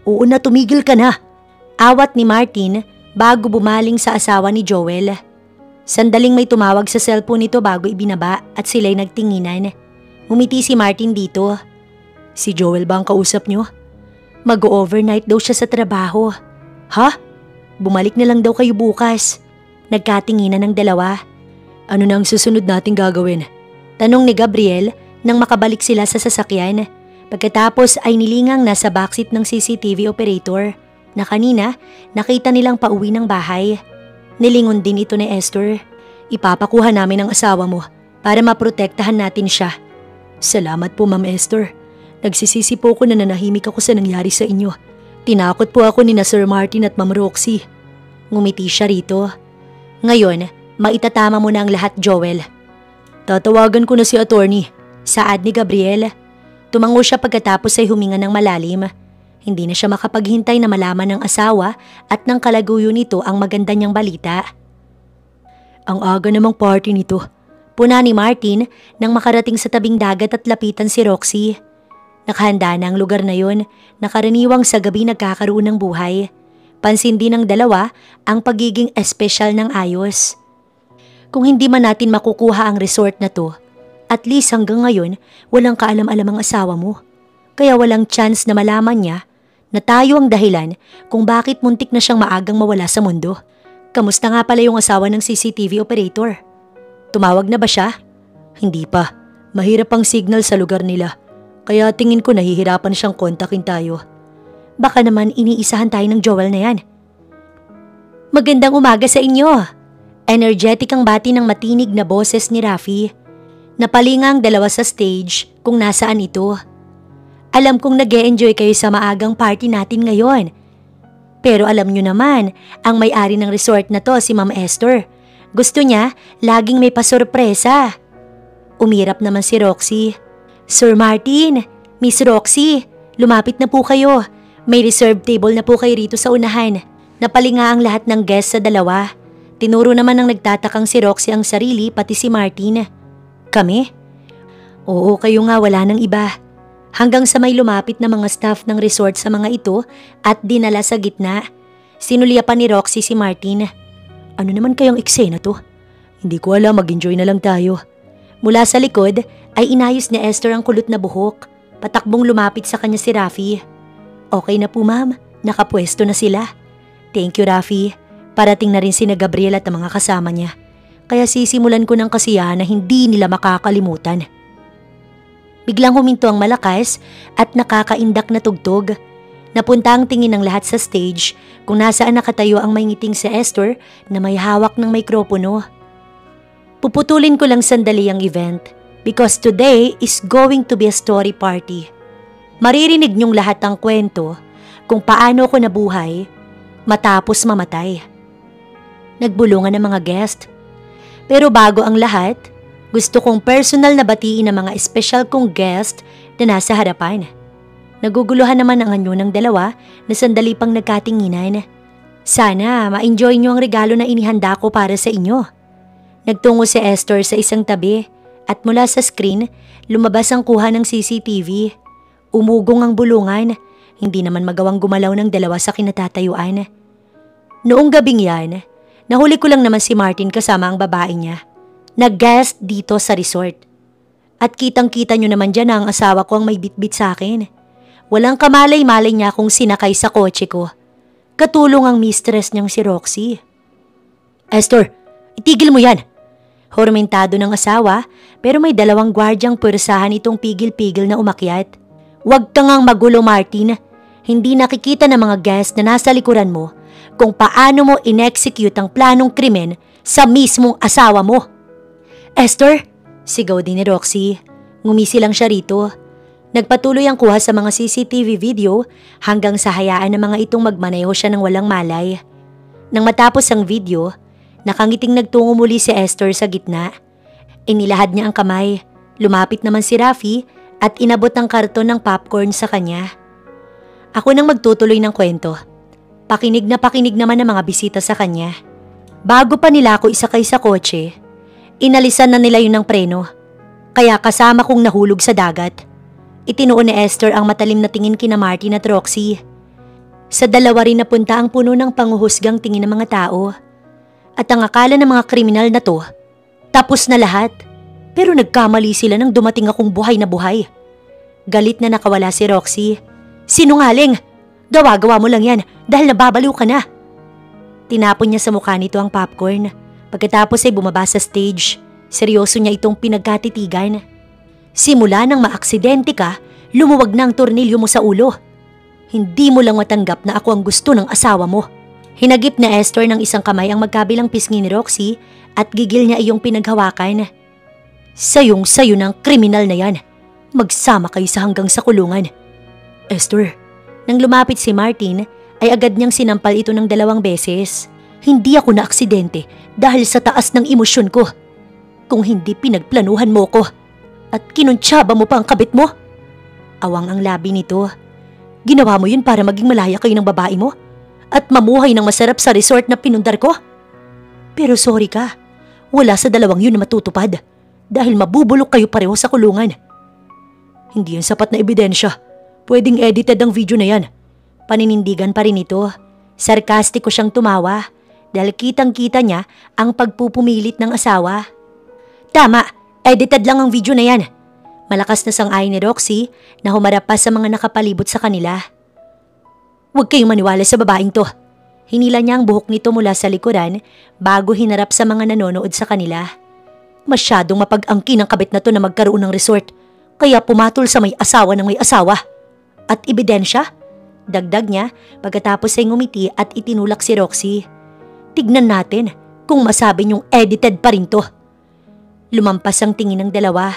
S1: Oo na, tumigil ka na. Awat ni Martin bago bumaling sa asawa ni Joel. Sandaling may tumawag sa cellphone nito bago ibinaba at sila'y nagtinginan. Ngumiti si Martin dito. Si Joel ba ang kausap niyo? Mag-overnight daw siya sa trabaho. Ha? Bumalik na lang daw kayo bukas. Nagkatinginan ng dalawa. Ano na ang susunod nating gagawin? Tanong ni Gabriel nang makabalik sila sa sasakyan. Pagkatapos ay nilingang nasa backseat ng CCTV operator na kanina nakita nilang pauwi ng bahay. Nilingon din ito ni Esther. Ipapakuha namin ang asawa mo para maprotektahan natin siya. Salamat po Ma'am Esther. Nagsisisi po ko na nanahimik ako sa nangyari sa inyo. Tinakot po ako ni na Sir Martin at Ma'am Roxy. Ngumiti siya rito. Ngayon, maitatama mo na ang lahat, Joel. Tatawagan ko na si attorney, saad ni Gabriel. Tumango siya pagkatapos ay huminga ng malalim. Hindi na siya makapaghintay na malaman ng asawa at ng kalaguyo nito ang maganda niyang balita. Ang aga namang party nito. Puna ni Martin nang makarating sa tabing dagat at lapitan si Roxy. Nakahanda na ang lugar na yon na karaniwang sa gabi nagkakaroon ng buhay. Pansin din ng dalawa ang pagiging espesyal ng ayos. Kung hindi man natin makukuha ang resort na to, At least hanggang ngayon, walang kaalam-alam ang asawa mo. Kaya walang chance na malaman niya na tayo ang dahilan kung bakit muntik na siyang maagang mawala sa mundo. Kamusta nga pala yung asawa ng CCTV operator? Tumawag na ba siya? Hindi pa. Mahirap ang signal sa lugar nila. Kaya tingin ko nahihirapan siyang kontakin tayo. Baka naman iniisahan tayo ng Joel na yan. Magandang umaga sa inyo. Energetic ang bati ng matinig na boses ni Rafi. Napalinga ang dalawa sa stage kung nasaan ito. Alam kong nag-e-enjoy kayo sa maagang party natin ngayon. Pero alam nyo naman, ang may-ari ng resort na to si Ma'am Esther. Gusto niya, laging may pasorpresa. Umirap naman si Roxy. Sir Martin, Miss Roxy, lumapit na po kayo. May reserved table na po kayo rito sa unahan. Napalinga ang lahat ng guests sa dalawa. Tinuro naman ng nagtatakang si Roxy ang sarili pati si Martin. Kami? Oo, kayo nga, wala nang iba. Hanggang sa may lumapit na mga staff ng resort sa mga ito at dinala sa gitna. Sinulya pa ni Roxy si Martin. Ano naman kayang eksena to? Hindi ko alam, mag-enjoy na lang tayo. Mula sa likod ay inayos ni Esther ang kulot na buhok. Patakbong lumapit sa kanya si Rafi. Okay na po ma'am, nakapwesto na sila. Thank you Rafi. Parating na rin sina Gabriel at ang mga kasama niya. Kaya sisimulan ko ng kasiyahan na hindi nila makakalimutan. Biglang huminto ang malakas at nakakaindak na tugtog. Napunta ang tingin ng lahat sa stage kung nasaan nakatayo ang may ngiting si Esther na may hawak ng mikropono. Puputulin ko lang sandali ang event because today is going to be a story party. Maririnig niyong lahat ang kwento kung paano ko nabuhay matapos mamatay. Nagbulungan ang mga guest. Pero bago ang lahat, gusto kong personal na batiin ang mga espesyal kong guest na nasa harapan. Naguguluhan naman ang anyo ng dalawa na sandali pang nagkatinginan. Sana ma-enjoy niyo ang regalo na inihanda ko para sa inyo. Nagtungo si Esther sa isang tabi at mula sa screen, lumabas ang kuha ng CCTV. Umugong ang bulungan, hindi naman magawang gumalaw ng dalawa sa kinatatayuan. Noong gabing yan, nahuli ko lang naman si Martin kasama ang babae niya. Nag-guest dito sa resort. At kitang-kita nyo naman dyan na ang asawa ko ang may bitbit sa akin. Walang kamalay-malay niya kung sinakay sa kotse ko. Katulong ang mistress niyang si Roxy. Esther, itigil mo yan! Hormentado ng asawa pero may dalawang gwardyang pwersahan itong pigil-pigil na umakyat. Huwag kang ang magulo Martin. Hindi nakikita ng mga guest na nasa likuran mo kung paano mo in-execute ang planong krimen sa mismong asawa mo. Esther, sigaw din ni Roxy. Ngumisi lang siya rito. Nagpatuloy ang kuha sa mga CCTV video hanggang sa hayaan ng mga itong magmaneho siya ng walang malay. Nang matapos ang video, nakangiting nagtungo muli si Esther sa gitna. Inilahad niya ang kamay. Lumapit naman si Rafi at inabot ang karton ng popcorn sa kanya. Ako nang magtutuloy ng kwento. Pakinig naman ang mga bisita sa kanya. Bago pa nila ako isakay sa kotse, inalisan na nila yun ng preno. Kaya kasama kong nahulog sa dagat. Itinuon ni Esther ang matalim na tingin kina Martin at Roxy. Sa dalawa rin napunta ang puno ng panguhusgang tingin ng mga tao. At ang akala ng mga kriminal na to, tapos na lahat. Pero nagkamali sila nang dumating akong buhay na buhay. Galit na nakawala si Roxy. Sinungaling! Gawa-gawa mo lang yan dahil nababaliw ka na. Tinapon niya sa mukha nito ang popcorn. Pagkatapos ay bumaba sa stage. Seryoso niya itong pinagkatitigan. Simula nang maaksidente ka, lumuwag na ang tornilyo mo sa ulo. Hindi mo lang matanggap na ako ang gusto ng asawa mo. Hinagip na Esther ng isang kamay ang magkabilang pisngi ni Roxy at gigil niya iyong pinaghawakan. Sayong-sayo ng kriminal na yan. Magsama kayo sa hanggang sa kulungan. Esther, nang lumapit si Martin, ay agad niyang sinampal ito ng 2 beses. Hindi ako na-aksidente dahil sa taas ng emosyon ko. Kung hindi pinagplanuhan mo ko at kinuntsaba mo pa ang kabit mo. Awang ang labi nito. Ginawa mo yun para maging malaya kayo ng babae mo at mamuhay ng masarap sa resort na pinundar ko. Pero sorry ka, wala sa 2 yun na matutupad dahil mabubulok kayo pareho sa kulungan. Hindi yan sapat na ebidensya. Pwedeng edited ang video na yan. Paninindigan pa rin ito. Sarkastiko siyang tumawa dahil kitang-kita niya ang pagpupumilit ng asawa. Tama, Edited lang ang video na yan. Malakas na sang-ayon ni Roxy na humarap pa sa mga nakapalibot sa kanila. Huwag kayong maniwala sa babaeng to. Hinila niya ang buhok nito mula sa likuran bago hinarap sa mga nanonood sa kanila. Masyadong mapag-angkin ang kabit na to na magkaroon ng resort, kaya pumatol sa may asawa ng may asawa. At ebidensya? Dagdag niya pagkatapos ay ngumiti at itinulak si Roxy. Tignan natin kung masabi niyong edited pa rin to. Lumampas ang tingin ng dalawa.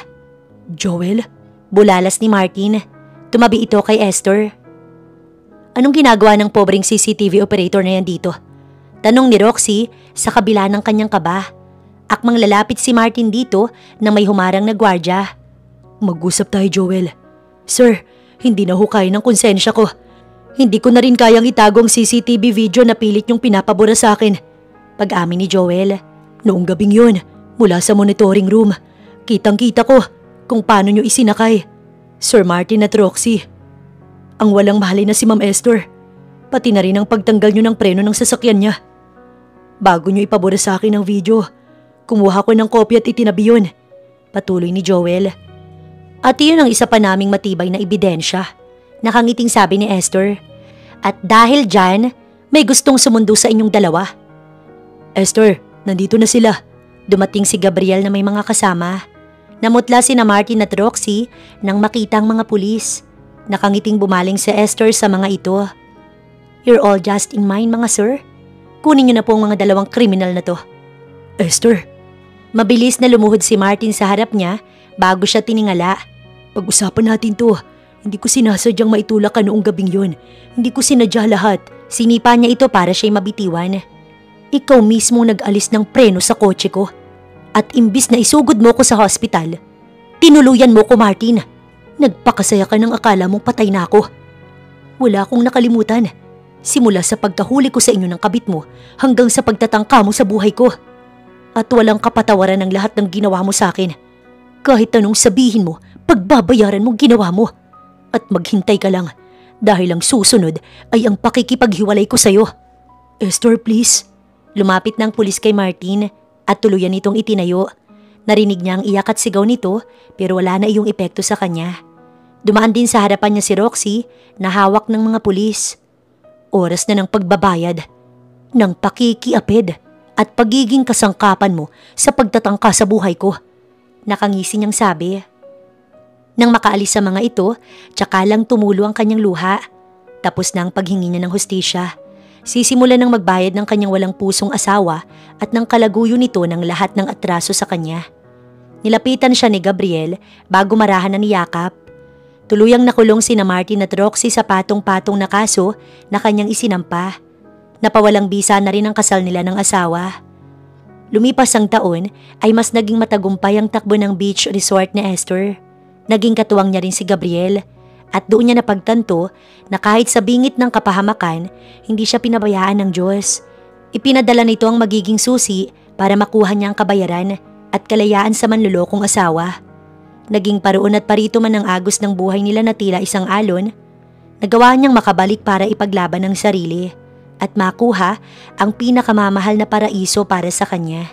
S1: Joel? Bulalas ni Martin. Tumabi ito kay Esther. Anong ginagawa ng pobreng CCTV operator na yan dito? Tanong ni Roxy sa kabila ng kanyang kaba. Akmang lalapit si Martin dito na may humarang na gwardya. Mag-usap tayo, Joel. Sir, hindi na ho kaya ng konsensya ko. Hindi ko na rin kayang itago ang CCTV video na pilit yung pinapabura sa akin. Pag-amin ni Joel. Noong gabing yun, mula sa monitoring room, kitang-kita ko kung paano nyo isinakay. Sir Martin at Roxy. Ang walang mahalin na si Ma'am Esther. Pati na rin ang pagtanggal nyo ng preno ng sasakyan niya. Bago nyo ipabura sa akin ang video, kumuha ko ng kopya at itinabi yun. Patuloy ni Joel. At iyon ang isa pa naming matibay na ebidensya. Nakangiting sabi ni Esther. At dahil dyan, may gustong sumundo sa inyong dalawa. Esther, nandito na sila. Dumating si Gabriel na may mga kasama. Namutla sina Martin at Roxy nang makita ang mga pulis. Nakangiting bumaling si Esther sa mga ito. You're all just in mine, mga sir. Kunin niyo na po ang mga dalawang kriminal na to. Esther. Mabilis na lumuhod si Martin sa harap niya bago siya tiningala. Pag-usapan natin to. Hindi ko sinasadyang maitulak ka noong gabing yun. Hindi ko sinadya lahat. Sinipa niya ito para siya'y mabitiwan. Ikaw mismo nag-alis ng preno sa kotse ko. At imbis na isugod mo ko sa hospital, tinuluyan mo ko, Martin. Nagpakasaya ka ng akala mong patay na ako. Wala akong nakalimutan. Simula sa pagkahuli ko sa inyo ng kabit mo hanggang sa pagtatangka mo sa buhay ko. At walang kapatawaran ng lahat ng ginawa mo sa akin. Kahit anong sabihin mo, pagbabayaran mo ginawa mo. At maghintay ka lang dahil ang susunod ay ang pakikipaghiwalay ko sa'yo. Esther, please. Lumapit ng pulis kay Martin at tuluyan itong itinayo. Narinig niya ang iyak at sigaw nito pero wala na iyong epekto sa kanya. Dumaan din sa harapan niya si Roxy na hawak ng mga pulis. Oras na ng pagbabayad, ng pakikiapid at pagiging kasangkapan mo sa pagtatangka sa buhay ko. Nakangisi niyang sabi. Nang makaalis sa mga ito, tsaka lang tumulo ang kanyang luha. Tapos na ang paghingi niya ng hustisya. Sisimulan ng magbayad ng kanyang walang pusong asawa at ng kalaguyo nito ng lahat ng atraso sa kanya. Nilapitan siya ni Gabriel bago marahan na niyakap. Tuluyang nakulong sina Martin at Roxy sa patong-patong na kaso na kanyang isinampa. Napawalang bisa na rin ang kasal nila ng asawa. Lumipas ang taon ay mas naging matagumpay ang takbo ng beach resort ni Esther. Naging katuwang niya rin si Gabriel at doon niya napagtanto na kahit sa bingit ng kapahamakan, hindi siya pinabayaan ng Diyos. Ipinadala nito ang magiging susi para makuha niya ang kabayaran at kalayaan sa manlulokong asawa. Naging paroon at parito man ang agos ng buhay nila na tila isang alon, nagawa niyang makabalik para ipaglaban ang sarili at makuha ang pinakamamahal na paraiso para sa kanya.